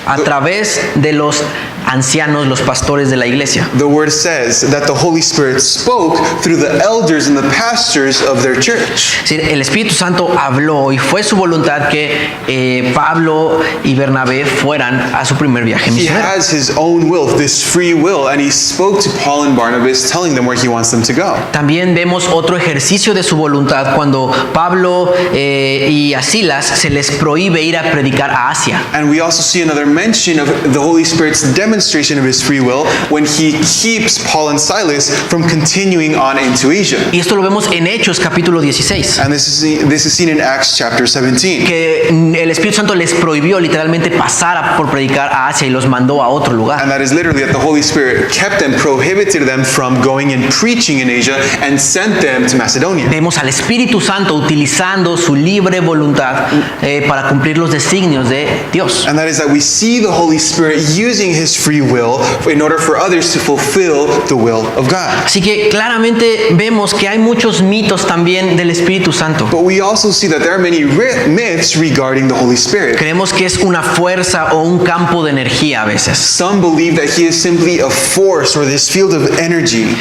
a través de los ancianos, los pastores de la iglesia. the word says that the Holy Spirit spoke through the elders and the pastors of their church. Es decir, el Espíritu Santo habló y fue su voluntad que Pablo y Bernabé fueran a su primer viaje He misionero. has His own will, this free will, and He spoke to Paul and Barnabas, telling them where He wants them to go. También vemos otro ejercicio de su voluntad cuando Pablo y a Silas se les prohíbe ir a predicar a Asia. And we also see another mention of the Holy Spirit's demonstration of His free will when He keeps Paul and Silas from continuing on into Asia. Y esto lo vemos en Hechos capítulo 16, And this is seen in Acts chapter 17. que el Espíritu Santo les prohibió literalmente pasar por predicar a Asia y los mandó a otro lugar. And that is literally that the Holy Spirit kept them, prohibited them from going and preaching in Asia, and sent them to Macedonia. Vemos al Espíritu Santo utilizando su libre voluntad para cumplir los designios de Dios. And that is that we see the Holy Spirit using His free will in order for others to fulfill the will of God. Así que claramente vemos que hay muchos mitos también del Espíritu Santo. But we also see that there are many myths regarding the Holy Spirit. Creemos que es una fuerza o un campo de energía a veces. Some believe that He is simply a force or this field of energy.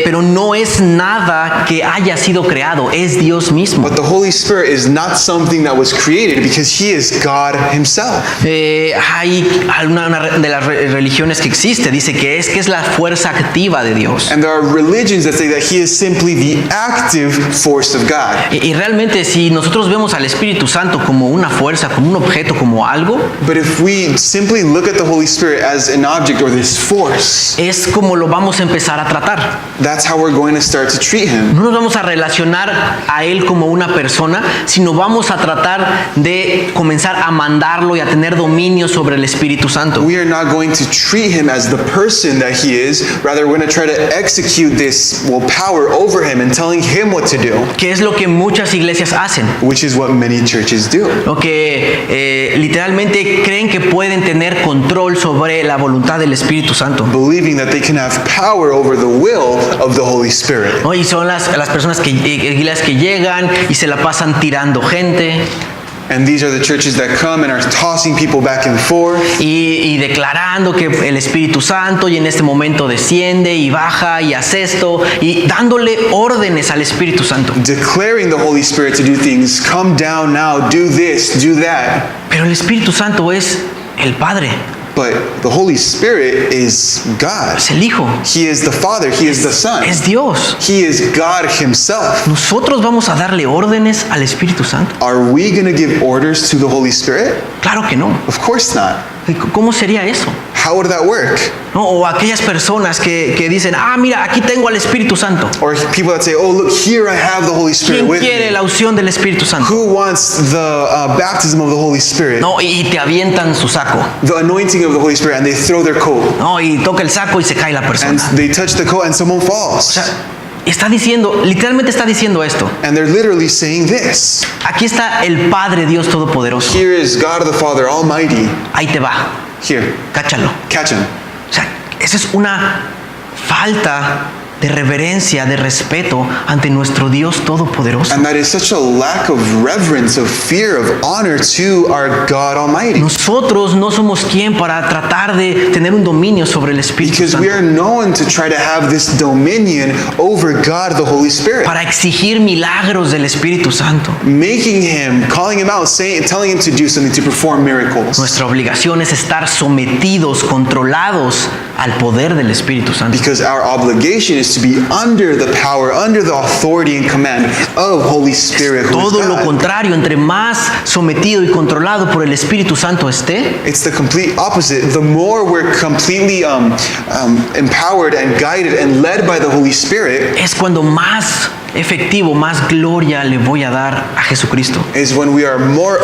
Pero no es nada que haya sido creado, es Dios mismo. But the Holy Spirit is not something that was created because He is God Himself. Hay una de las religiones que existe, dice que es la fuerza activa de Dios. And there are religions that say that He is simply the active force of God. Y realmente si nosotros vemos al Espíritu Santo como una fuerza, como un objeto, como algo, But if we simply look at the Holy Spirit as an object or this force, es como lo vamos a empezar a tratar. that's how we're going to start to treat Him. No nos vamos a relacionar a Él como una persona, sino vamos a tratar de comenzar a mandarlo y a tener dominio sobre el Espíritu Santo. We are not going to treat Him as the person that He is. Rather, we're going to try to execute this power over Him and telling Him what to do, Que es lo que muchas iglesias hacen. which is what many churches do. Lo que literalmente creen que pueden tener control sobre la voluntad del Espíritu Santo. Believing that they can have power over the will of the Holy Spirit. ¿No? Y son las personas iglesias que llegan y se la pasan tirando gente And these are the churches that come and are tossing people back and forth y declarando que el Espíritu Santo y en este momento desciende y baja y hace esto y dándole órdenes al Espíritu Santo. declaring the Holy Spirit to do things. Come down now, do this, do that. Pero el Espíritu Santo es el Padre, But the Holy Spirit is God. es el Hijo, He is the Father. He is the Son. es Dios. He is God Himself. ¿Nosotros vamos a darle órdenes al Espíritu Santo? Are we going to give orders to the Holy Spirit? Claro que no. Of course not. ¿Cómo sería eso? How would that work? ¿No? O aquellas personas que dicen, mira, aquí tengo al Espíritu Santo. Or people that say, oh, look, here I have the Holy Spirit ¿Quién with quiere me. la unción del Espíritu Santo? Who wants the baptism of the Holy Spirit? No, y te avientan su saco. The anointing of the Holy Spirit, and they throw their coat. No, y toca el saco y se cae la And persona. they touch the coat and someone falls. O sea, está diciendo, literalmente está diciendo esto. And they're literally saying this. Aquí está el Padre Dios Todopoderoso. Here is God the Father Almighty. Ahí te va, Here, cáchalo. catch him. O sea, esa es una falta de reverencia, de respeto ante nuestro Dios Todopoderoso. And that is such a lack of reverence, of fear, of honor to our God Almighty. Nosotros no somos quien para tratar de tener un dominio sobre el Espíritu Because we Santo, are known to try to have this dominion over God, the Holy Spirit. para exigir milagros del Espíritu Santo. Making him, calling him out, telling him to do something, to perform miracles. Nuestra obligación es estar sometidos, controlados al poder del Espíritu Santo. Because our obligation is to be under the power, under the authority and command of Holy Spirit, who is Todo lo God. contrario, entre más sometido y controlado por el Espíritu Santo esté, It's the complete opposite. The more we're completely empowered and guided and led by the Holy Spirit, es cuando más efectivo, más gloria le voy a dar a Jesucristo. is when we are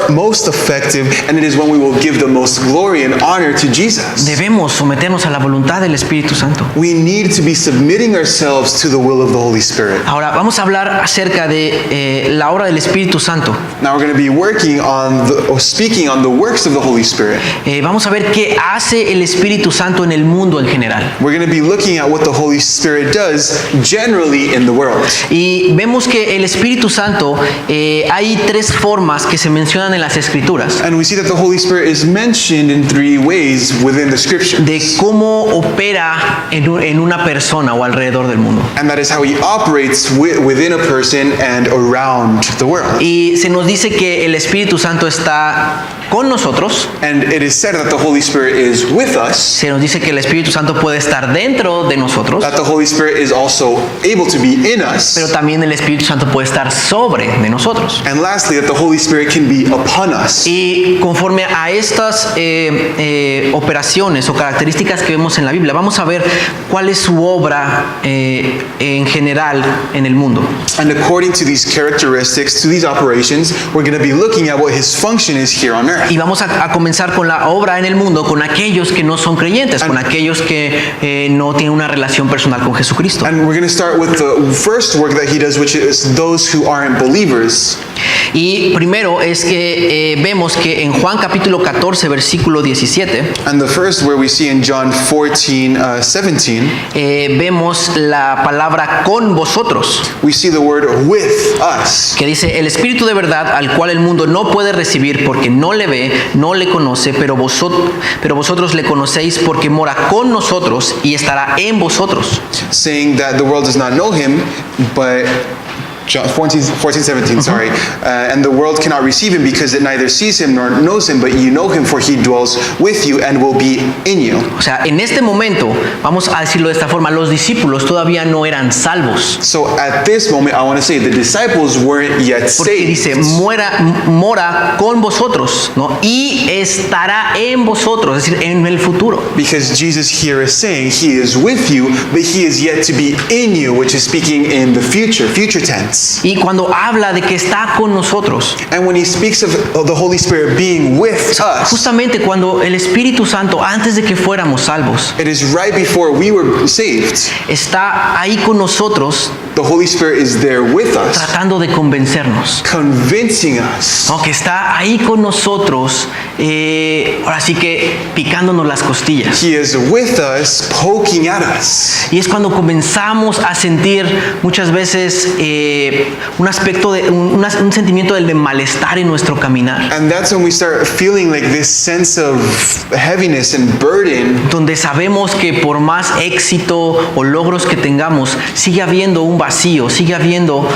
most effective, and it is when we will give the most glory and honor to Jesus. Debemos someternos a la voluntad del Espíritu Santo. We need to be submitting ourselves to the will of the Holy Spirit. Ahora vamos a hablar acerca de la obra del Espíritu Santo. Now we're going to be working on speaking on the works of the Holy Spirit. Vamos a ver qué hace el Espíritu Santo en el mundo en general. We're going to be looking at what the Holy Spirit does generally in the world. Y vemos que el Espíritu Santo, hay tres formas que se mencionan en las Escrituras And we see that the Holy Spirit is mentioned in three ways within the scriptures. de cómo opera en una persona o alrededor del mundo. And that is how he operates within a person and around the world. Y se nos dice que el Espíritu Santo está con nosotros. And it is said that the Holy Spirit is with us, Se nos dice que el Espíritu Santo puede estar dentro de nosotros, that the Holy Spirit is also able to be in us, pero también el Espíritu Santo puede estar sobre de nosotros. and lastly, that the Holy Spirit can be upon us. Y conforme a estas operaciones o características que vemos en la Biblia, vamos a ver cuál es su obra en general en el mundo. And according to these characteristics, to these operations, we're going to be looking at what his function is here on earth. Y vamos a comenzar con la obra en el mundo, con aquellos que no son creyentes, con aquellos que no tienen una relación personal con Jesucristo. And we're going to start with the first work that he does, which is those who aren't believers. Y primero es que vemos que en Juan capítulo 14, versículo 17, And the first where we see in John 14:17, vemos la palabra con vosotros, we see the word with us. que dice: el Espíritu de verdad, al cual el mundo no puede recibir porque no le ve, no le conoce, pero vosotros le conocéis porque mora con nosotros y estará en vosotros. Saying that the world does not know him, but John 14:17, sorry. And the world cannot receive him because it neither sees him nor knows him, but you know him, for he dwells with you and will be in you. O sea, en este momento, vamos a decirlo de esta forma, los discípulos todavía no eran salvos. So at this moment, I want to say the disciples weren't yet Porque saved. dice, mora con vosotros, ¿no? Y estará en vosotros, es decir, en el futuro. Because Jesus here is saying he is with you, but he is yet to be in you, which is speaking in the future tense. Y cuando habla de que está con nosotros, And when he speaks of the Holy Spirit being with us, justamente cuando el Espíritu Santo, antes de que fuéramos salvos, it is right before we were saved. está ahí con nosotros, The Holy Spirit is there with us, tratando de convencernos, convincing us. ¿no? Que está ahí con nosotros, ahora sí que picándonos las costillas. He is with us, poking at us. Y es cuando comenzamos a sentir muchas veces un aspecto de un sentimiento de malestar en nuestro caminar, And that's when we start feeling like this sense of heaviness and burden, donde sabemos que por más éxito o logros que tengamos, sigue habiendo un vacío, sigue habiendo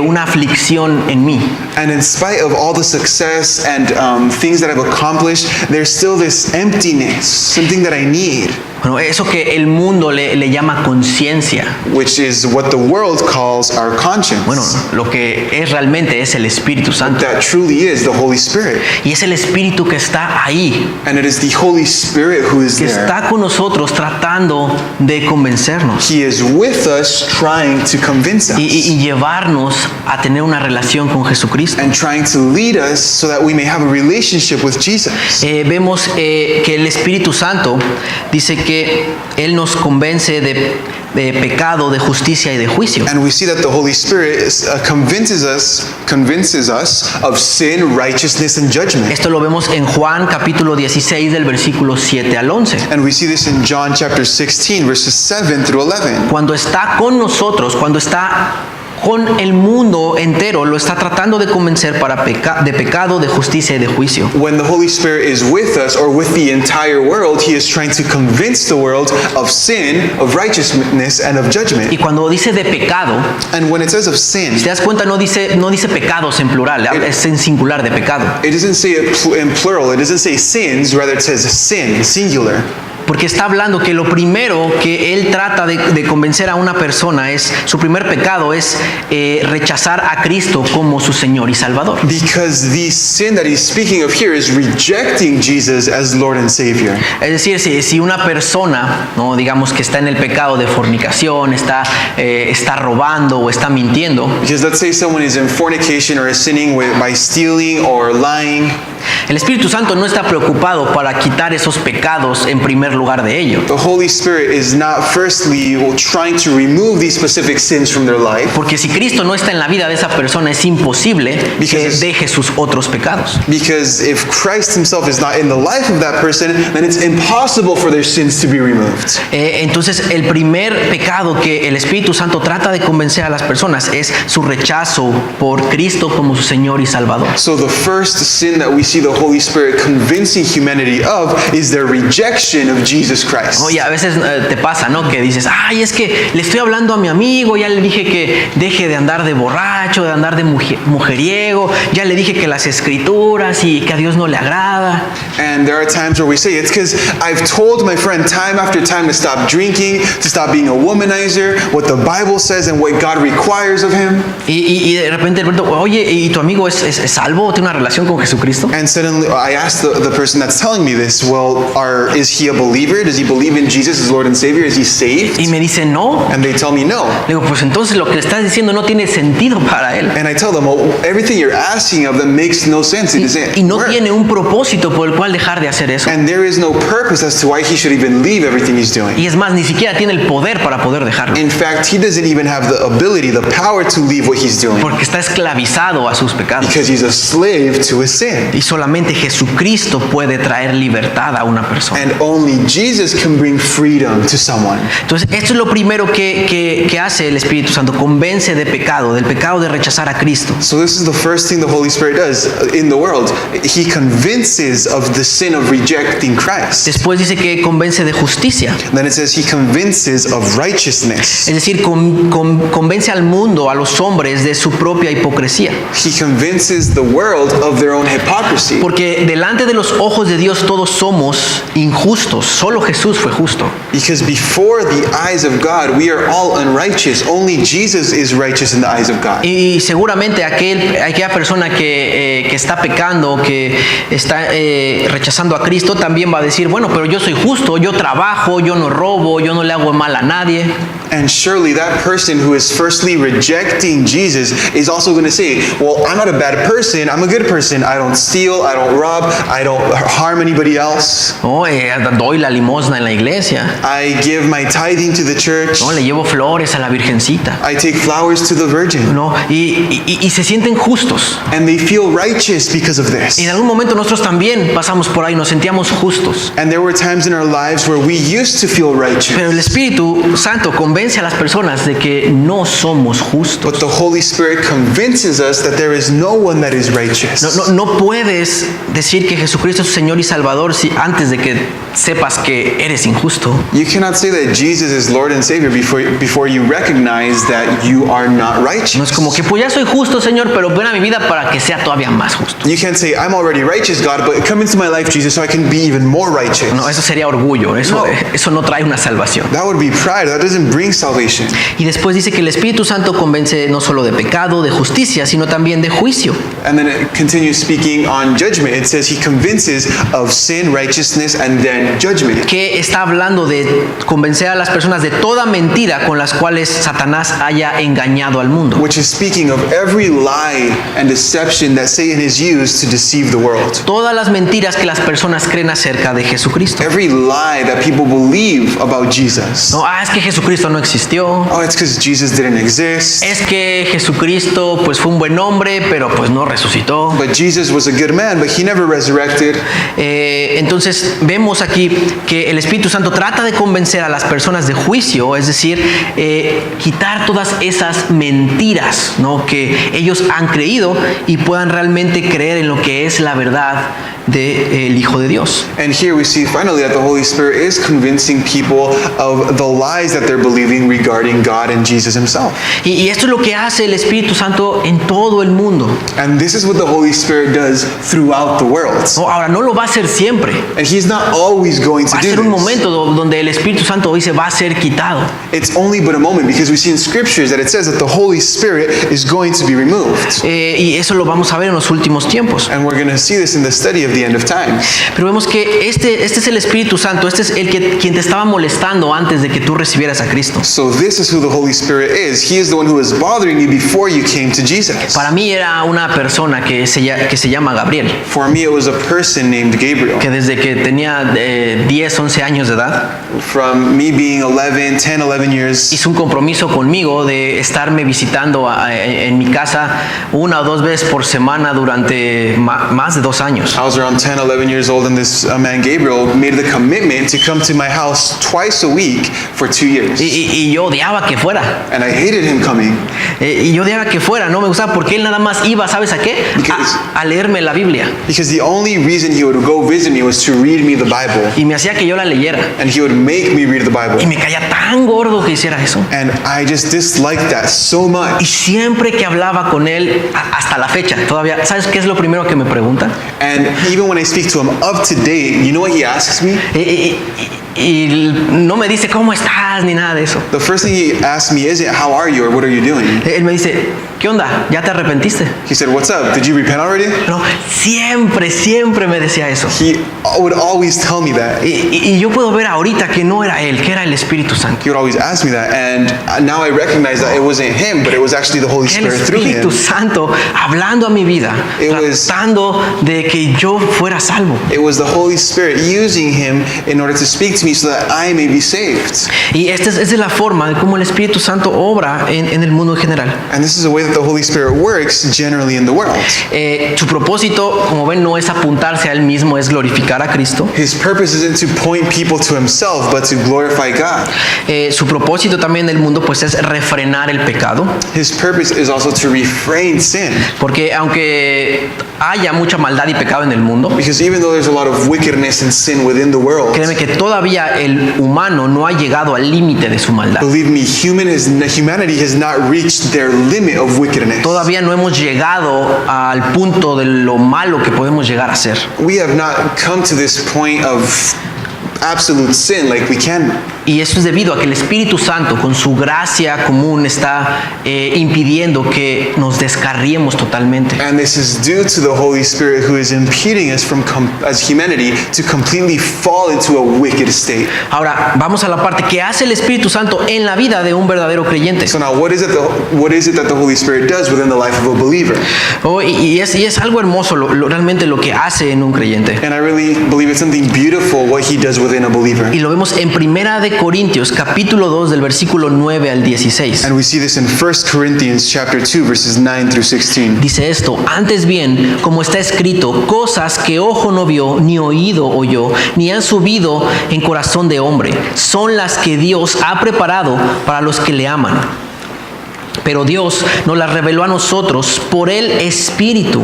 una aflicción en mí. and in spite of all the success and things that I've accomplished, there's still this emptiness, something that I need, Bueno, eso que el mundo le llama conciencia, which is what the world calls our conscience. bueno, lo que es realmente es el Espíritu Santo. That truly is the Holy Spirit. Y es el Espíritu que está ahí, And it is the Holy Spirit who is que there. está con nosotros tratando de convencernos He is with us, trying to convince us y llevarnos a tener una relación con Jesucristo. and trying to lead us so that we may have a relationship with Jesus. Vemos que el Espíritu Santo dice que Él nos convence de pecado, de justicia y de juicio. And we see that the Holy Spirit convinces us of sin, righteousness, and judgment. Esto lo vemos en Juan capítulo 16 del versículo 7 al 11. And we see this in John chapter 16, verses 7 through 11. Cuando está con nosotros, cuando está con el mundo entero, lo está tratando de convencer de pecado, de justicia y de juicio. When the Holy Spirit is with us or with the entire world, He is trying to convince the world of sin, of righteousness, and of judgment. Y cuando dice de pecado, And when it says of sin, si te das cuenta, no dice pecados en plural, es en singular de pecado. it doesn't say it in plural, it doesn't say sins, rather it says sin, singular. Porque está hablando que lo primero que él trata de convencer a una persona su primer pecado es rechazar a Cristo como su Señor y Salvador. Because the sin that he's speaking of here is rejecting Jesus as Lord and Savior. Es decir, si una persona, no, digamos que está en el pecado de fornicación, está robando o está mintiendo, Because let's say someone is in fornication or is sinning by stealing or lying. el Espíritu Santo no está preocupado para quitar esos pecados en primer lugar de ellos. The Holy Spirit is not firstly trying to remove these specific sins from their life. Porque si Cristo no está en la vida de esa persona, es imposible que deje sus otros pecados. Because if Christ himself is not in the life of that person, then it's impossible for their sins to be removed. Entonces, el primer pecado que el Espíritu Santo trata de convencer a las personas es su rechazo por Cristo como su Señor y Salvador. So the first sin that we see the Holy Spirit convincing humanity of is their rejection of Jesus Christ. Oye, a veces te pasa, ¿no? Que dices, ay, es que le estoy hablando a mi amigo, ya le dije que deje de andar de borracho, de andar de mujeriego, ya le dije que las escrituras y que a Dios no le agrada. And there are times where we say, it's because I've told my friend time after time to stop drinking, to stop being a womanizer, what the Bible says and what God requires of him. Y de repente, oye, ¿y tu amigo es salvo? ¿Tiene una relación con Jesucristo? And suddenly I asked the person that's telling me this, well, is he a believer? Does he believe in Jesus as Lord and Savior? Is he saved? Y me dice, no. And they tell me no. Le digo, pues entonces lo que le estás diciendo no tiene sentido para él. And I tell them, well, everything you're asking of them makes no sense. It doesn't Y no work. tiene un propósito por el cual dejar de hacer eso. And there is no purpose as to why he should even leave everything he's doing. Y es más, ni siquiera tiene el poder para poder dejarlo. In fact, he doesn't even have the ability, the power to leave what he's doing. Porque está esclavizado a sus pecados. Because he's a slave to his sin. Y solamente Jesucristo puede traer libertad a una persona. And only Jesus can bring freedom to someone. Entonces, esto es lo primero que hace el Espíritu Santo. Convence de pecado, del pecado de rechazar a Cristo. So this is the first thing the Holy Spirit does in the world. He convinces of the sin of rejecting Christ. Después dice que convence de justicia. Then it says he convinces of righteousness. Es decir, convence al mundo, a los hombres, de su propia hipocresía. He convinces the world of their own hypocrisy. Porque delante de los ojos de Dios todos somos injustos. Solo Jesús fue justo. Because before the eyes of God, we are all unrighteous. Only Jesus is righteous in the eyes of God. Y seguramente aquella persona que está pecando, que está rechazando a Cristo, también va a decir, bueno, pero yo soy justo, yo trabajo, yo no robo, yo no le hago mal a nadie. And surely that person who is firstly rejecting Jesus is also going to say, well, I'm not a bad person, I'm a good person. I don't steal, I don't rob, I don't harm anybody else. No, doy la limosna en la iglesia. I give my tithing to the church. No, le llevo flores a la Virgencita. I take flowers to the Virgin. No, y se sienten justos. And they feel righteous because of this. Y en algún momento nosotros también pasamos por ahí, nos sentíamos justos. And there were times in our lives where we used to feel righteous. Pero el Espíritu Santo convence a las personas de que no somos justos. But the Holy Spirit convinces us that there is no one that is righteous. No puedes decir que Jesucristo es tu Señor y Salvador antes de que sepas que eres injusto. You cannot say that Jesus is Lord and Savior before you recognize that you are not righteous. No es como que pues ya soy justo, Señor, pero ven a mi vida para que sea todavía más justo. You can't say, I'm already righteous, God, but come into my life, Jesus, so I can be even more righteous. No, eso sería orgullo, eso no trae una salvación. That would be pride. That doesn't bring salvation. Y después dice que el Espíritu Santo convence no solo de pecado, de justicia, sino también de juicio. And then it continues speaking on judgment. It says he convinces of sin, righteousness, and then judgment. Que está hablando de convencer a las personas de toda mentira con las cuales Satanás haya engañado al mundo. Which is speaking of every lie and deception that Satan has used to deceive the world. Todas las mentiras que las personas creen acerca de Jesucristo. Every lie that people believe about Jesus. No, es que Jesucristo no existió. Oh, it's because Jesus didn't exist. Es que Jesucristo pues fue un buen hombre, pero pues no resucitó. But Jesus was a good man, but he never resurrected. Entonces vemos aquí que el Espíritu Santo trata de convencer a las personas de juicio, es decir, quitar todas esas mentiras, ¿no?, que ellos han creído y puedan realmente creer en lo que es la verdad del Hijo de Dios. And here we see finally that the Holy Spirit is convincing people of the lies that they're believing regarding God and Jesus himself. Y esto es lo que hace el Espíritu Santo en todo el mundo. And this is what the Holy Spirit does throughout the world. No, ahora no lo va a hacer siempre. And he's not always going to Va a do ser un this. momento donde el Espíritu Santo dice va a ser quitado. It's only but a moment, because we see in scriptures that it says that the Holy Spirit is going to be removed. Y eso lo vamos a ver en los últimos tiempos. And we're going to see this in the study of the end of times. Pero vemos que este es el Espíritu Santo, este es quien te estaba molestando antes de que tú recibieras a Cristo. So this is who the Holy Spirit is. He is the one who is bothering you before you came to Jesus. Para mí era una persona que se llama Gabriel, For me, it was a person named Gabriel. que desde que tenía 10, 11 años de edad, From me being 11 years, hizo un compromiso conmigo de estarme visitando en mi casa 1 o 2 veces por semana durante más de 2 años. I was around 10, 11 years old, and this man Gabriel made the commitment to come to my house twice a week for 2 years. Y yo odiaba que fuera. And I hated him coming Y yo odiaba que fuera, no me gustaba porque él nada más iba, ¿sabes a qué? A leerme la Biblia. because the only reason he would go visit me was to read me the Bible. Y me hacía que yo la leyera. And he would make me read the Y Bible. me caía tan gordo que hiciera eso. And I just disliked that so Y much. siempre que hablaba con él, hasta la fecha, todavía, ¿sabes qué es lo primero que me pregunta? And even when I speak to him up to date, you know what he asks me? Y no me dice cómo estás ni nada de eso. The first thing he asks me isn't how are you or what are you doing? Él me dice, ¿qué onda? ¿Ya te arrepentiste? He said, what's up? Did you repent already? No, siempre me decía eso. He would always tell me that. Y yo puedo ver ahorita que no era él, que era el Espíritu Santo. He would always ask me that. And now I recognize that it wasn't him, but it was actually the Holy El Spirit through him. Espíritu Santo hablando a mi vida, It was- tratando de que yo fuera salvo. It was the Holy Spirit using him in order to speak to me so that I may be saved. Y esta es la forma de cómo el Espíritu Santo obra en el mundo en general. And this is the way that the Holy Spirit works generally in the world. Su propósito, como ven, no es apuntarse a él mismo, es glorificar a Cristo. His purpose isn't to point people to himself, but to glorify God. Su propósito también del mundo pues es refrenar el pecado, His purpose is also to refrain sin. porque aunque haya mucha maldad y pecado en el mundo, Because even though there's a lot of wickedness and sin within the world, créeme que todavía el humano no ha llegado al límite de su maldad. believe me, humanity has not reached their limit of wickedness. Todavía no hemos llegado al punto de lo malo que podemos llegar a ser. We have not come to this point of absolute sin like we can. Y eso es debido a que el Espíritu Santo, con su gracia común, está impidiendo que nos descarriemos totalmente. And this is due to the Holy Spirit who is impeding us from as humanity to completely fall into a wicked state. Ahora, vamos a la parte que hace el Espíritu Santo en la vida de un verdadero creyente. So now what is it that the Holy Spirit does within the life of a believer? Y es algo hermoso realmente lo que hace en un creyente. And I really believe it's something beautiful what he does within a believer. Y lo vemos en Primera de Corintios, capítulo 2, del versículo 9 al 16. And we see this in 1 Corinthians chapter 2 verses 9 through 16. Dice esto: antes bien, como está escrito, cosas que ojo no vio, ni oído oyó, ni han subido en corazón de hombre, son las que Dios ha preparado para los que le aman. Pero Dios nos las reveló a nosotros por el Espíritu,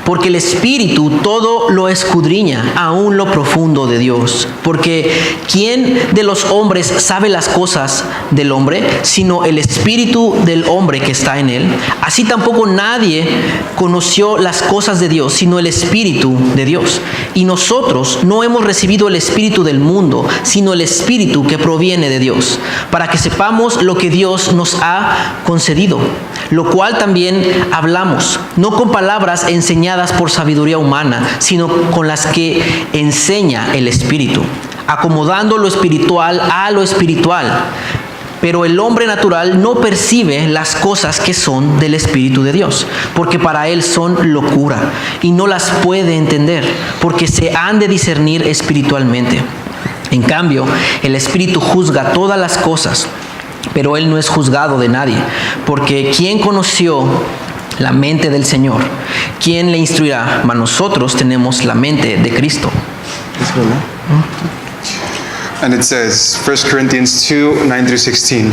porque el Espíritu todo lo escudriña, aún lo profundo de Dios. Porque ¿quién de los hombres sabe las cosas del hombre, sino el Espíritu del hombre que está en él? Así tampoco nadie conoció las cosas de Dios, sino el Espíritu de Dios. Y nosotros no hemos recibido el Espíritu del mundo, sino el Espíritu que proviene de Dios, para que sepamos lo que Dios nos ha concedido, lo cual también hablamos, no con palabras enseñadas por sabiduría humana, sino con las que enseña el Espíritu, acomodando lo espiritual a lo espiritual. Pero el hombre natural no percibe las cosas que son del Espíritu de Dios, porque para él son locura, y no las puede entender, porque se han de discernir espiritualmente. En cambio, el Espíritu juzga todas las cosas, pero él no es juzgado de nadie, porque ¿quién conoció la mente del Señor? ¿Quién le instruirá? Mas nosotros tenemos la mente de Cristo. And it says, 1 Corinthians 2, 9 through 16,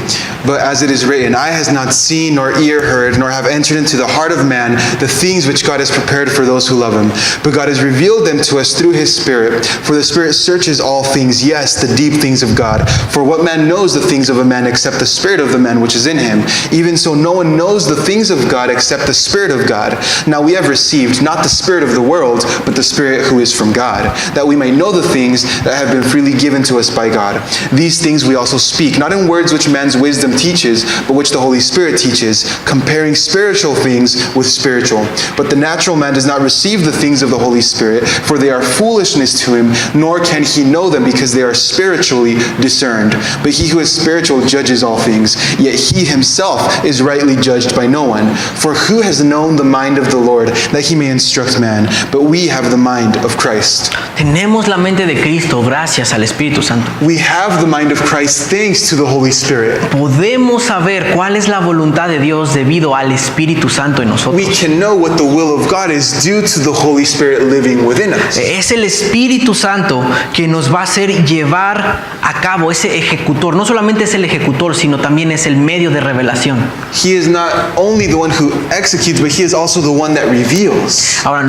but as it is written, eye has not seen, nor ear heard, nor have entered into the heart of man the things which God has prepared for those who love him. But God has revealed them to us through his Spirit. For the Spirit searches all things, yes, the deep things of God. For what man knows the things of a man except the Spirit of the man which is in him? Even so, no one knows the things of God except the Spirit of God. Now we have received not the Spirit of the world, but the Spirit who is from God, that we may know the things that have been freely given to us by God. These things we also speak, not in words which man's wisdom teaches, but which the Holy Spirit teaches, comparing spiritual things with spiritual. But the natural man does not receive the things of the Holy Spirit, for they are foolishness to him, nor can he know them, because they are spiritually discerned. But he who is spiritual judges all things, yet he himself is rightly judged by no one. For who has known the mind of the Lord, that he may instruct man? But we have the mind of Christ. Tenemos la mente de Cristo gracias al Espíritu Santo. We have the mind of Christ thanks to the Holy Spirit. Podemos saber cuál es la voluntad de Dios debido al Espíritu Santo en nosotros. We can know what the will of God is due to the Holy Spirit living within us. Es el Espíritu Santo que nos va a hacer llevar a cabo ese ejecutor. No solamente es el ejecutor, sino también es el medio de revelación. He is not only the one who executes, but he is also the one that reveals. Ahora,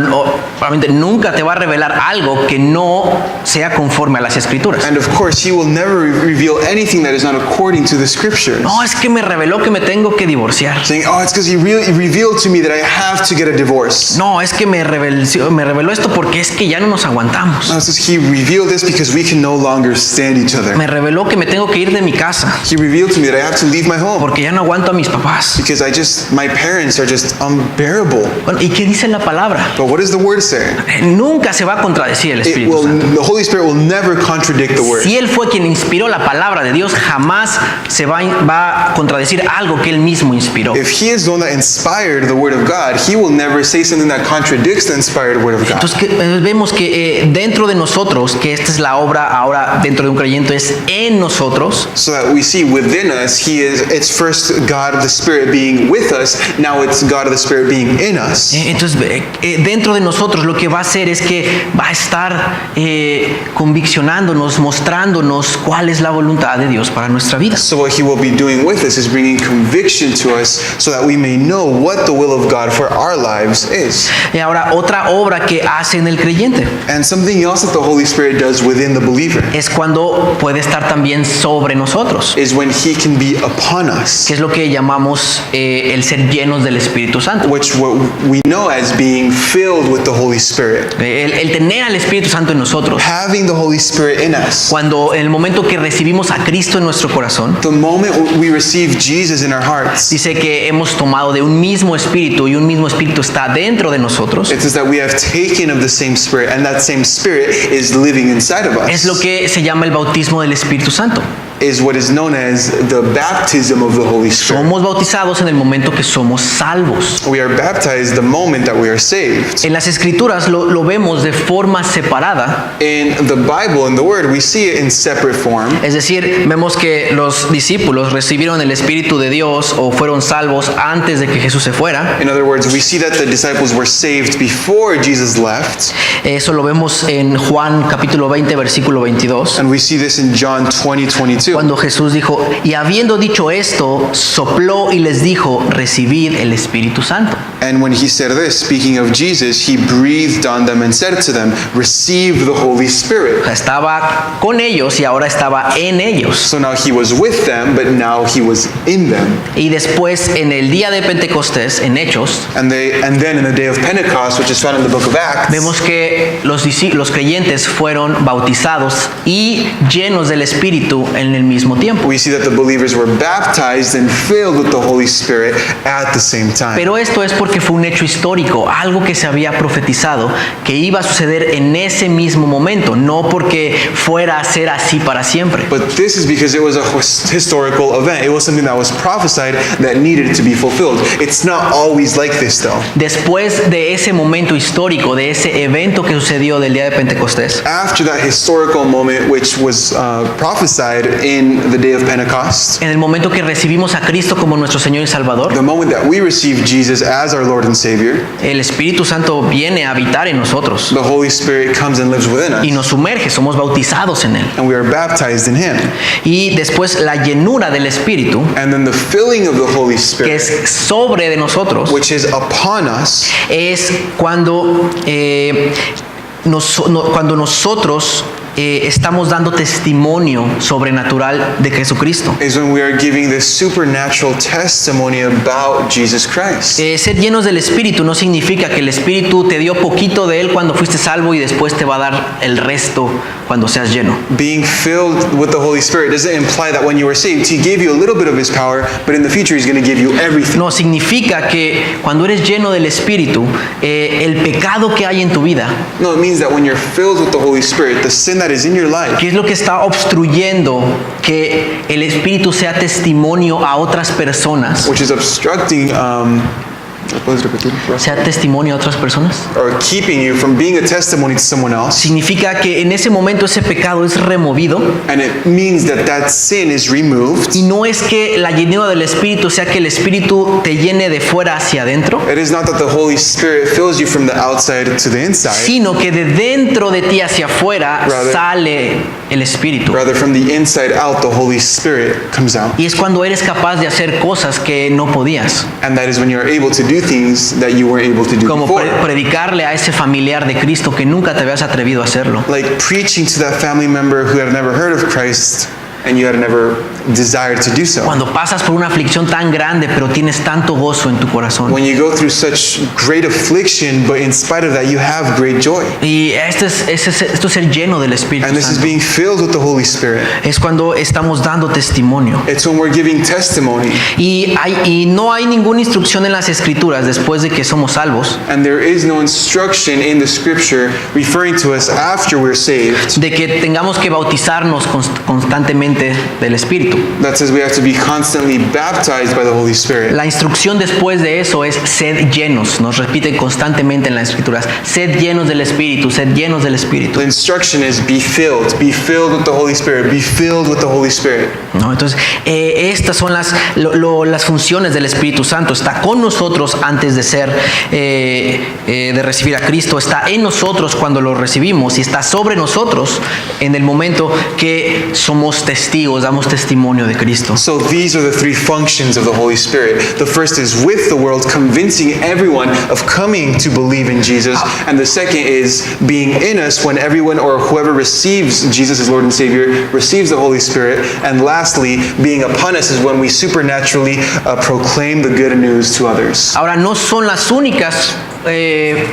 probablemente nunca te va a revelar algo que no sea conforme a las Escrituras. And of course, he will never reveal anything that is not according to the scriptures. No, es que me reveló que me tengo que divorciar. Saying, oh, it's because he revealed to me that I have to get a divorce. No, es que me reveló esto porque es que ya no nos aguantamos. No, it's just he revealed this because we can no longer stand each other. Me reveló que me tengo que ir de mi casa He revealed to me that I have to leave my home porque ya no aguanto a mis papás. because my parents are just unbearable. Bueno, ¿y qué dice la palabra? But what does the word say? Nunca se va a contradecir el Espíritu Santo. The Holy Spirit will never contradict the word. Si Él fue quien inspiró la palabra de Dios, jamás se va a contradecir algo que Él mismo inspiró. If he is the one that inspired the word of God, he will never say something that contradicts the inspired word of God. Entonces vemos que dentro de nosotros, que esta es la obra ahora dentro de un creyente, es en nosotros. So that we see within us, it's first God the Spirit being with us, now it's God the Spirit being in us. Entonces dentro de nosotros lo que va a hacer es que va a estar conviccionándonos, mostrándonos cuál es la voluntad de Dios para nuestra vida. So what he will be doing with us is bringing conviction to us so that we may know what the will of God for our lives is. Y ahora otra obra que hace en el creyente And something else that the Holy Spirit does within the believer es cuando puede estar también sobre nosotros, is when he can be upon us, que es lo que llamamos el ser llenos del Espíritu Santo. which what we know as being filled with the Holy Spirit. El tener al Espíritu Santo en nosotros. Having the Holy Spirit in us. Cuando en el momento que recibimos a Cristo en nuestro corazón, The moment we receive Jesus in our hearts, dice que hemos tomado de un mismo espíritu y un mismo espíritu está dentro de nosotros. it says that we have taken of the same Spirit, and that same Spirit is living inside of Es lo us. que se llama el bautismo del Espíritu Santo. Is what is known as the baptism of the Holy Spirit. Somos bautizados en el momento que somos salvos. We are baptized the moment that we are saved. En las Escrituras lo vemos de forma separada. In the Bible, in the Word, we see it in separate form. Es decir, vemos que los discípulos recibieron el Espíritu de Dios o fueron salvos antes de que Jesús se fuera. In other words, we see that the disciples were saved before Jesus left, Eso lo vemos en Juan capítulo 20, versículo 22. and we see this in John 20:22. Cuando Jesús dijo, y habiendo dicho esto, sopló y les dijo, recibid el Espíritu Santo. And when he said this, speaking of Jesus, he breathed on them and said to them, receive the Holy Spirit. O sea, estaba con ellos y ahora estaba en ellos. So now he was with them, but now he was in them. Y después en el día de Pentecostés, en Hechos, And then in the day of Pentecost, which is found in the book of Acts, vemos que los creyentes fueron bautizados y llenos del Espíritu en el mismo tiempo. we see that the believers were baptized and filled with the Holy Spirit at the same time. Pero esto es porque fue un hecho histórico, algo que se había profetizado que iba a suceder en ese mismo momento, no porque fuera a ser así para siempre. But this is because it was a historical event. It was something that was prophesied that needed to be fulfilled. It's not always like this, though. Después de ese momento histórico, de ese evento que sucedió del día de Pentecostés, After that historical moment, which was prophesied in the day of Pentecost, en el momento que recibimos a Cristo como nuestro Señor y Salvador, the moment that we receive Jesus as our Lord and Savior, el Espíritu Santo viene a habitar en nosotros the Holy Spirit comes and lives within y us, nos sumerge, somos bautizados en Él. and we are baptized in Him. Y después la llenura del Espíritu, And then the filling of the Holy que Spirit, es sobre de nosotros, which is upon us, es cuando, cuando nosotros estamos dando testimonio sobrenatural de Jesucristo. is when we are giving this supernatural testimony about Jesus Christ. Ser llenos del Espíritu no significa que el Espíritu te dio poquito de Él cuando fuiste salvo y después te va a dar el resto cuando seas lleno. Being filled with the Holy Spirit doesn't imply that when you were saved, He gave you a little bit of His power, but in the future He's going to give you everything. No, significa que cuando eres lleno del Espíritu, el pecado que hay en tu vida, No, it means that when you're filled with the Holy Spirit, the sin that is in your life, ¿qué es lo que está obstruyendo que el Espíritu sea testimonio a otras personas? which is obstructing, ¿puedes repetir? ¿Sea testimonio a otras personas? Or keeping you from being a testimony to someone else. Significa que en ese momento ese pecado es removido And it means that that sin is removed. y no es que la llenura del Espíritu sea que el Espíritu te llene de fuera hacia adentro, It is not that the Holy Spirit fills you from the outside to the inside, sino que de dentro de ti hacia afuera Rather- sale el Espíritu. rather from the inside out, the Holy Spirit comes out. Y es cuando eres capaz de hacer cosas que no podías, And that is when you're able to do things that you weren't able to do como before. predicarle a ese familiar de Cristo que nunca te habías atrevido a hacerlo. Like preaching to that family member who had never heard of Christ and you had never desired to do so. Cuando pasas por una aflicción tan grande, pero tienes tanto gozo en tu corazón. When you go through such great affliction, but in spite of that, you have great joy. Y esto es ser lleno del Espíritu And this is Santo. being filled with the Holy Spirit. Es cuando estamos dando testimonio. It's when we're giving testimony. Y no hay ninguna instrucción en las Escrituras después de que somos salvos And there is no instruction in the scripture referring to us after we're saved de que tengamos que bautizarnos constantemente del Espíritu. that says we have to be constantly baptized by the Holy Spirit. La instrucción después de eso es sed llenos. Nos repite constantemente en las Escrituras. Sed llenos del Espíritu, sed llenos del Espíritu. The instruction is be filled with the Holy Spirit, be filled with the Holy Spirit. ¿No? Entonces, estas son las funciones del Espíritu Santo. Está con nosotros antes de ser, de recibir a Cristo. Está en nosotros cuando lo recibimos y está sobre nosotros en el momento que somos testigos, damos testimonio de Cristo. So these are the three functions of the Holy Spirit. The first is with the world, convincing everyone of coming to believe in Jesus. And the second is being in us when everyone or whoever receives Jesus as Lord and Savior receives the Holy Spirit. And lastly, being upon us is when we supernaturally proclaim the good news to others. Ahora, no son las únicas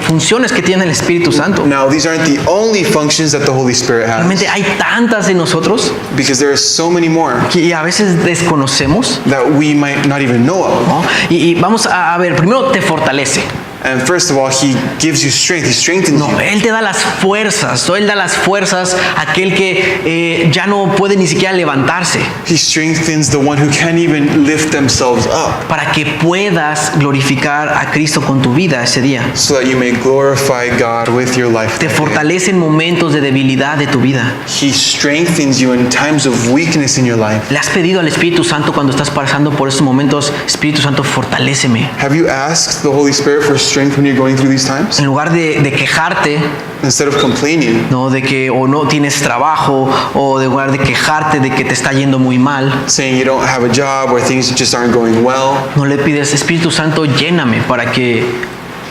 funciones que tiene el Espíritu Santo. Now, these aren't the only functions that the Holy Spirit Realmente has, hay tantas de nosotros because there are so many more que a veces desconocemos, that we might not even know of. ¿no? Y vamos a ver, primero te fortalece. And first of all, He gives you strength. He strengthens No, you. Él te da las fuerzas, Él da las fuerzas a aquel que ya no puede ni siquiera levantarse, He strengthens the one who can't even lift themselves up, para que puedas glorificar a Cristo con tu vida ese día. so that you may glorify God with your life. Te fortalece en momentos de debilidad de tu vida. He strengthens you in times of weakness in your life. ¿Le has pedido al Espíritu Santo cuando estás pasando por esos momentos, Espíritu Santo, fortaléceme? Have you asked the Holy Spirit for strength when you're going through these times? En lugar de quejarte, Instead of complaining, ¿no? De que o no tienes trabajo, o de lugar de quejarte de que te está yendo muy mal, saying you don't have a job or things just aren't going well, no le pides, Espíritu Santo, lléname para que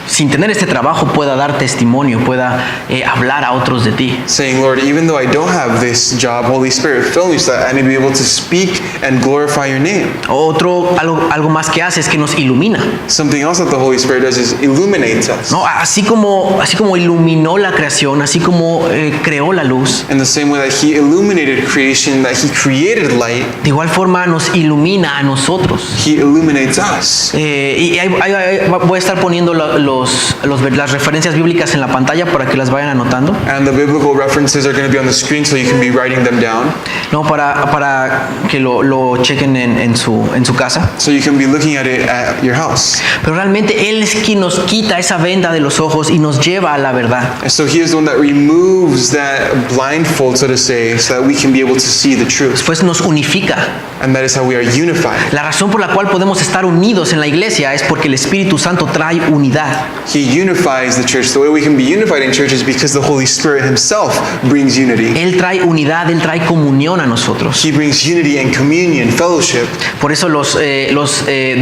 sin tener este trabajo pueda dar testimonio, pueda hablar a otros de ti. saying, Lord, even though I don't have this job, Holy Spirit, fill me so that I may be able to speak and glorify your name. Algo más que hace es que nos ilumina, Something else that the Holy Spirit does is illuminates us. ¿no? Así como iluminó la creación, así como creó la luz, In the same way that He illuminated creation, that He created light, de igual forma nos ilumina a nosotros. He illuminates us. Voy a estar poniendo las referencias bíblicas en la pantalla para que las vayan anotando. And the biblical references are going to be on the screen so you can be writing them down. No, para que lo chequen en su casa. So you can be looking at it at your house. Pero realmente Él es quien nos quita esa venda de los ojos y nos lleva a la verdad. And so he is the one that removes that blindfold, so to say, so that we can be able to see the truth. Pues nos unifica. And that is how we are unified. La razón por la cual podemos estar unidos en la iglesia es porque el Espíritu Santo trae unidad. He unifies the church. The way we can be unified in church is because the Holy Spirit himself brings unity. Él trae unidad, Él trae comunión a nosotros. He brings unity and communion, fellowship. Por eso los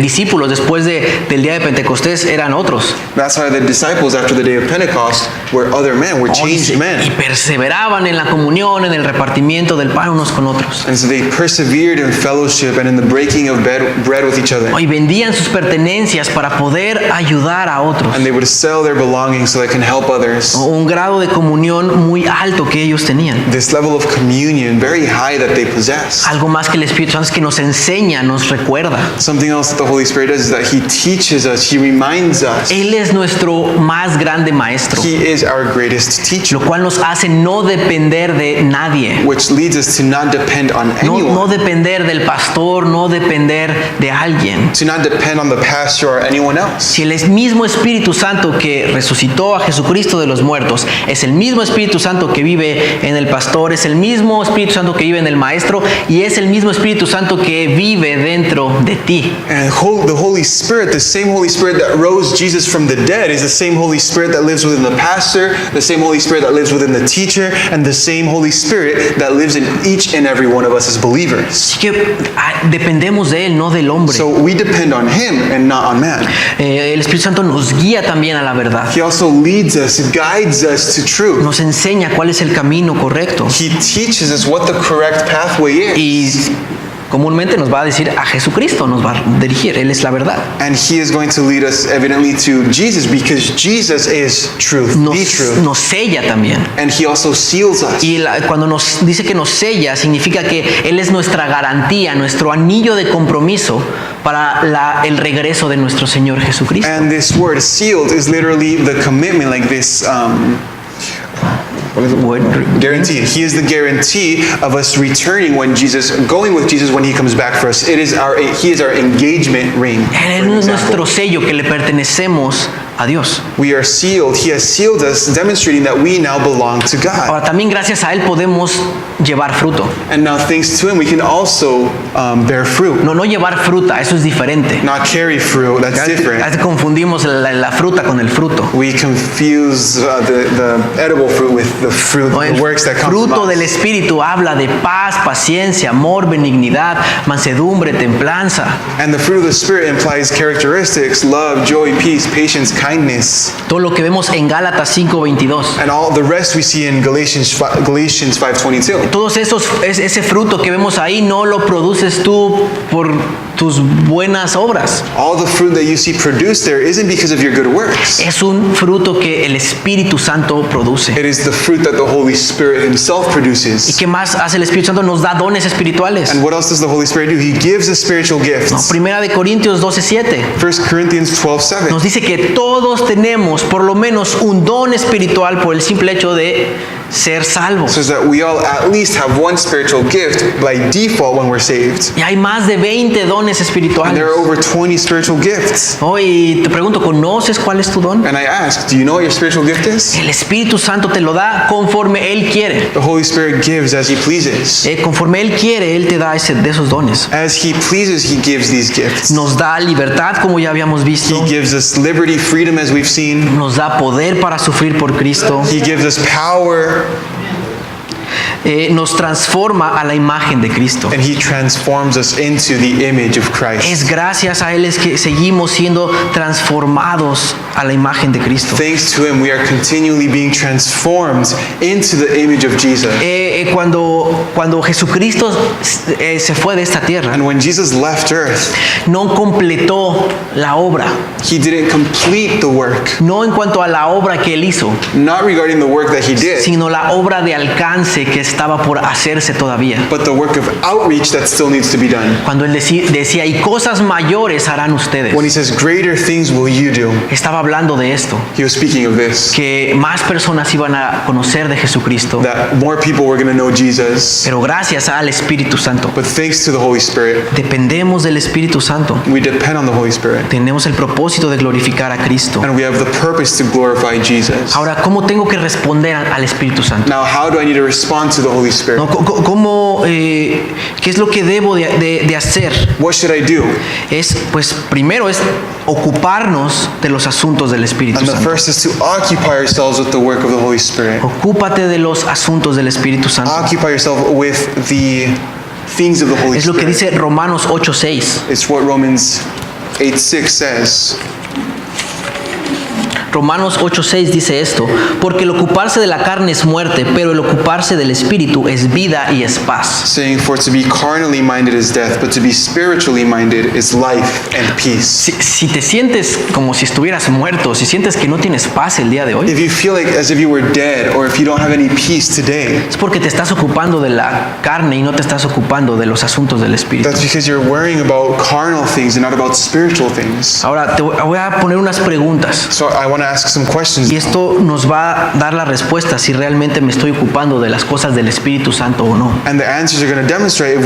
discípulos después del día de Pentecostés eran otros. That's why the disciples after the day of Pentecost were other men, were changed Y men. perseveraban en la comunión, en el repartimiento del pan unos con otros. And so they persevered in fellowship and in the breaking of bread with each other. Y vendían sus pertenencias para poder ayudar a otros. And they would sell their belongings so they can help others. Un grado de comunión muy alto que ellos tenían. This level of communion, very high, that they possess. Algo más que el Espíritu Santo es que nos enseña, nos recuerda. Something else that the Holy Spirit does is that He teaches us, He reminds us. Él es nuestro más grande maestro, He is our greatest teacher, lo cual nos hace no depender de nadie. which leads us to not depend on No anyone, depender del pastor, no depender de alguien. to not depend on the pastor or anyone else. Si el mismo Espíritu Santo que resucitó a Jesucristo de los muertos es el mismo Espíritu Santo que vive en el pastor, es el mismo Espíritu Santo que vive en el maestro y es el mismo Espíritu Santo que vive dentro de ti. And the Holy Spirit, the same Holy Spirit that rose Jesus from the dead, is the same Holy Spirit that lives within the pastor, the same Holy Spirit that lives within the teacher, and the same Holy Spirit that lives in each and every one of us as believers. Así que dependemos de Él, no del hombre. So we depend on Him and not on man. El Espíritu Santo nos guía también a la verdad. He also leads us, guides us to truth. Nos enseña cuál es el camino correcto. He teaches us what the correct pathway is. Y comúnmente nos va a decir a Jesucristo, nos va a dirigir. Él es la verdad. And He is going to lead us evidently to Jesus because Jesus is truth, the truth. Nos sella también. And He also seals us. Y cuando nos dice que nos sella, significa que Él es nuestra garantía, nuestro anillo de compromiso para el regreso de nuestro Señor Jesucristo. And this word sealed is literally the commitment, like this guaranteed. He is the guarantee of us returning going with Jesus when He comes back for us. He is our engagement ring. Él for es example. nuestro sello que le pertenecemos a Dios. We are sealed. He has sealed us, demonstrating that we now belong to God. Ahora también gracias a Él podemos llevar fruto. And now thanks to Him, we can also bear fruit. No llevar fruta, eso es diferente. Not carry fruit, that's different. A veces confundimos la fruta con el fruto. We confuse the edible fruit with the fruit, No, el the works that come from fruto del us. Espíritu habla de paz, paciencia, amor, benignidad, mansedumbre, templanza. And the fruit of the Spirit implies characteristics, love, joy, peace, patience, kindness. Todo lo que vemos en Gálatas 5:22. And all the rest we see in Galatians 5:22. Todos ese fruto que vemos ahí no lo produces tú por tus buenas obras. All the fruit that you see produced there isn't because of your good works. Es un fruto que el Espíritu Santo produce. It is the fruit that the Holy Spirit Himself ¿Y produces. qué más hace el Espíritu Santo? Nos da dones espirituales. And what else does the Holy Spirit do? He gives us spiritual gifts. Primera de Corintios 12:7 1 Corinthians 12:7. nos dice que todos tenemos por lo menos un don espiritual por el simple hecho de ser salvos. Says that we all at least have one spiritual gift by default when we're saved. Y hay más de 20 dones And espirituales. there are over 20 spiritual gifts. Hoy te pregunto, ¿conoces cuál es tu don? And I ask, do you know what your spiritual gift is? El Espíritu Santo te lo da conforme Él quiere. The Holy Spirit gives as He pleases. Conforme Él quiere, Él te da de esos dones. As He pleases, He gives these gifts. Nos da libertad, como ya habíamos visto. He gives us liberty, freedom, as we've seen. Nos da poder para sufrir por Cristo. He gives us power, Nos transforma a la imagen de Cristo. and He transforms us into the image of Es Christ. gracias a Él es que seguimos siendo transformados a la imagen de Cristo. Thanks to Him, we are continually being transformed into the image of Jesus. Cuando Jesucristo se fue de esta tierra, And when Jesus left earth, no completó la obra. He didn't complete the work, No en cuanto a la obra que Él hizo, not regarding the work that He did, sino la obra de alcance que estaba por hacerse todavía. but the work of outreach that still needs to be done. Cuando Él decía, y cosas mayores harán ustedes. When He says, greater things will you do, Estaba hablando de esto, he was speaking of this, que más personas iban a conocer de Jesucristo, that more people were going to know Jesus. pero gracias al Espíritu Santo. But thanks to the Holy Spirit, Dependemos del Espíritu Santo. we depend on the Holy Spirit. Tenemos el propósito de glorificar a Cristo. And we have the purpose to glorify Jesus. Ahora, ¿cómo tengo que responder al Espíritu Santo? Now, how do I need to respond to the Holy Spirit? ¿No? ¿Qué es lo que debo de hacer? What should I do? Pues primero es ocuparnos de los asuntos del Espíritu And the Santo. first is to occupy ourselves with the work of the Holy Spirit. Ocúpate de los asuntos del Espíritu Santo. Occupy yourself with the things of the Holy Es lo que Spirit. dice Romanos 8:6. It's what Romans 8:6 says. Romanos 8:6 dice esto: porque el ocuparse de la carne es muerte, pero el ocuparse del Espíritu es vida y es paz. Saying, for to be carnally minded is death, but to be spiritually minded is life and peace. Si te sientes como si estuvieras muerto, si sientes que no tienes paz el día de hoy, If you feel like as if you were dead, or if you don't have any peace today, es porque te estás ocupando de la carne y no te estás ocupando de los asuntos del Espíritu. that's because you're worrying about carnal things and not about spiritual things. Ahora te voy a poner unas preguntas So I want to ask some questions. y esto nos va a dar la respuesta si realmente me estoy ocupando de las cosas del Espíritu Santo o no. And the answers are going to demonstrate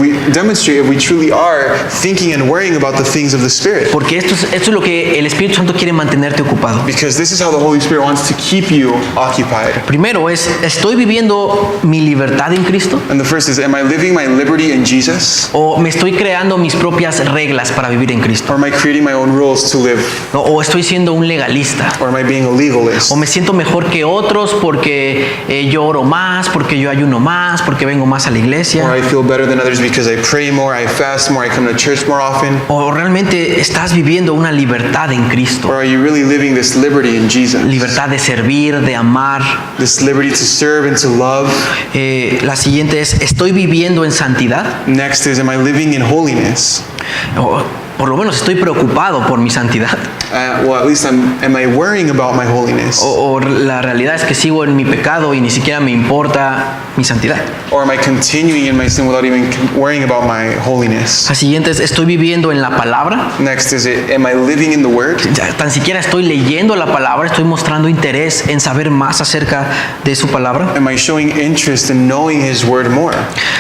if we truly are thinking and worrying about the things of the Spirit. Porque esto es lo que el Espíritu Santo quiere mantenerte ocupado. Because this is how the Holy Spirit wants to keep you occupied. Primero ¿estoy viviendo mi libertad en Cristo? And the first is, am I living my liberty in Jesus? ¿O me estoy creando mis propias reglas para vivir en Cristo? Or am I creating my own rules to live? ¿O estoy siendo un legalista? Or am I being a legalist? ¿O me siento mejor que otros porque yo oro más, porque yo ayuno más, porque vengo más a la Or iglesia? I feel better than others because I pray more, I fast more, I come to church more often? ¿O realmente estás viviendo una libertad en Cristo? Or are you really living this liberty in Jesus? Libertad de servir, de amar. This liberty to serve and to love? La siguiente es, ¿estoy viviendo en santidad? Next is, am I living in holiness? O por lo menos estoy preocupado por mi santidad. Well, at least am I worrying about my holiness? O la realidad es que sigo en mi pecado y ni siquiera me importa mi santidad. Or am I continuing in my sin without even worrying about my holiness? La siguiente es, ¿estoy viviendo en la palabra? Next is, am I living in the Word? Ya, tan siquiera estoy leyendo la palabra, estoy mostrando interés en saber más acerca de su palabra. Am I showing interest in knowing His Word more?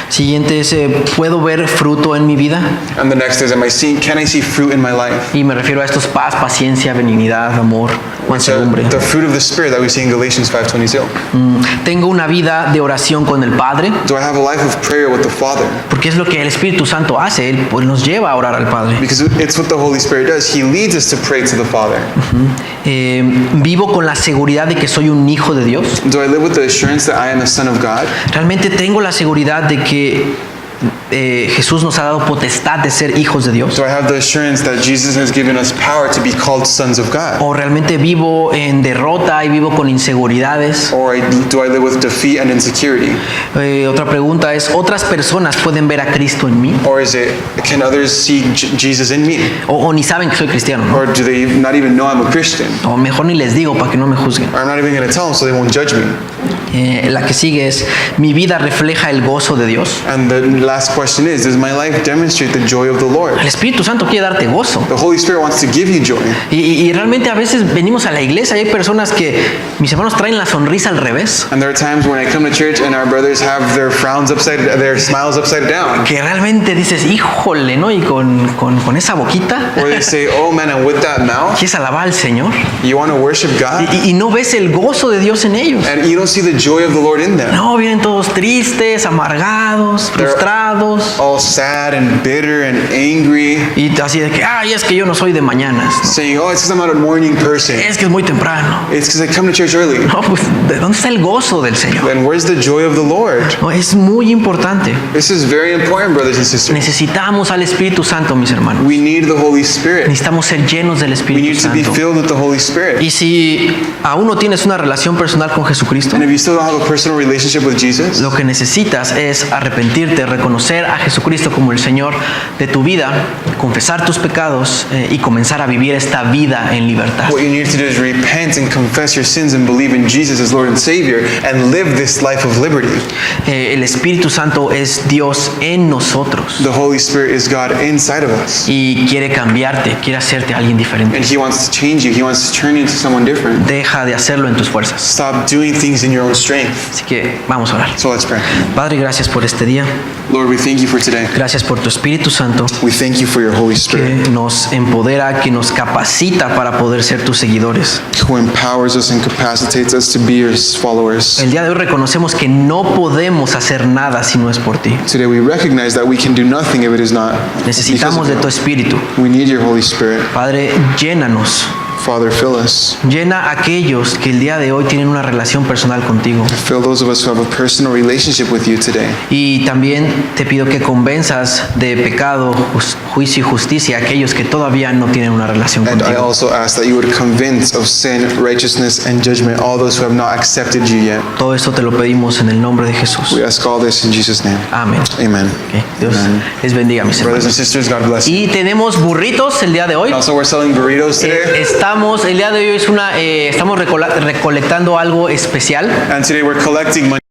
Siguiente es, ¿puedo ver fruto en mi vida? And the next is, can I see fruit in my life? Y me refiero a estos: paz, paciencia, benignidad, amor, mansedumbre. The fruit of the Spirit that we see in Galatians 5:22. Tengo una vida de oración con el Padre, Do I have a life of prayer with the Father? porque es lo que el Espíritu Santo hace. Él pues nos lleva a orar al Padre. Because it's what the Holy Spirit does. He leads us to pray to the Father. Vivo con la seguridad de que soy un hijo de Dios. Do I live with the assurance that I am a son of God? Realmente tengo la seguridad de que Jesús nos ha dado potestad de ser hijos de Dios. Do I have the assurance that Jesus has given us power to be called sons of God? O realmente vivo en derrota y vivo con inseguridades. Or do I live with defeat and insecurity? Otra pregunta es: ¿otras personas pueden ver a Cristo en mí? Or is it, can others see Jesus in me? O ni saben que soy cristiano, ¿no? Or do they not even know I'm a Christian? O mejor ni les digo para que no me juzguen. Or I'm not even going to tell them so they won't judge me. La que sigue es: ¿mi vida refleja el gozo de Dios? And the last question is, does my life demonstrate the joy of the Lord? El Espíritu Santo quiere darte gozo. The Holy Spirit wants to give you joy. Y realmente a veces venimos a la iglesia y hay personas que, mis hermanos, traen la sonrisa al revés. And there are times when I come to church and our brothers have their their smiles upside down. Que realmente dices: híjole, ¿no? Y con esa boquita, Or they say, oh man, and with that mouth, ¿quieres alabar al Señor? you want to worship God? Y no ves el gozo de Dios en ellos. And you don't see the joy of the Lord in them. No, vienen todos tristes, amargados, frustrados. All sad and bitter and angry, Y así de que, ay, es que yo no soy de mañanas. saying, oh, it's because I'm not a morning person. Es que es muy temprano. It's because I come to church early. No, pues, ¿de dónde está el gozo del Señor? Then where's the joy of the Lord? No, es muy importante. This is very important, brothers and sisters. Necesitamos al Espíritu Santo, mis hermanos. We need the Holy Spirit. Necesitamos ser llenos del We Espíritu need to be Santo. filled with the Holy Spirit. Y si aún no tienes una relación personal con Jesucristo, And if you still still don't have a personal relationship with Jesus, lo que necesitas es arrepentirte, reconocer a Jesucristo como el Señor de tu vida, confesar tus pecados y comenzar a vivir esta vida en libertad. what you need to do is repent and confess your sins and believe in Jesus as Lord and Savior and live this life of liberty. El Espíritu Santo es Dios en nosotros The Holy Spirit is God inside of us. y quiere cambiarte, quiere hacerte alguien diferente. And He wants to change you. He wants to turn you into someone different. Deja de hacerlo en tus fuerzas. Stop doing things in your own strength. Así que vamos a orar. So let's pray. Padre, gracias por este día. Lord, we thank you for today. Gracias por tu Espíritu Santo We thank you for your Holy Spirit que nos empodera, que nos capacita para poder ser tus seguidores. who empowers us and capacitates us to be your followers. El día de hoy reconocemos que no podemos hacer nada si no es por ti. Today we recognize that we can do nothing if it is not because Necesitamos of de tu you. Espíritu. We need your Holy Spirit. Padre, llénanos. Father, fill us. Llena a aquellos que el día de hoy tienen una relación personal contigo. Fill those of us who have a personal relationship with you today. Y también te pido que convenzas de pecado, juicio y justicia a aquellos que todavía no tienen una relación And I contigo. also ask that you would convince of sin, righteousness, and judgment all those who have not accepted you yet. Todo esto te lo pedimos en el nombre de Jesús. We ask all this in Jesus' name. Amén. Amen. Ok, Dios Amen. les bendiga, mis Brothers and hermanos. sisters, God bless you. Y tenemos burritos el día de hoy. Also, we're selling burritos today. El día de hoy es estamos recolectando algo especial. And today we're collecting money.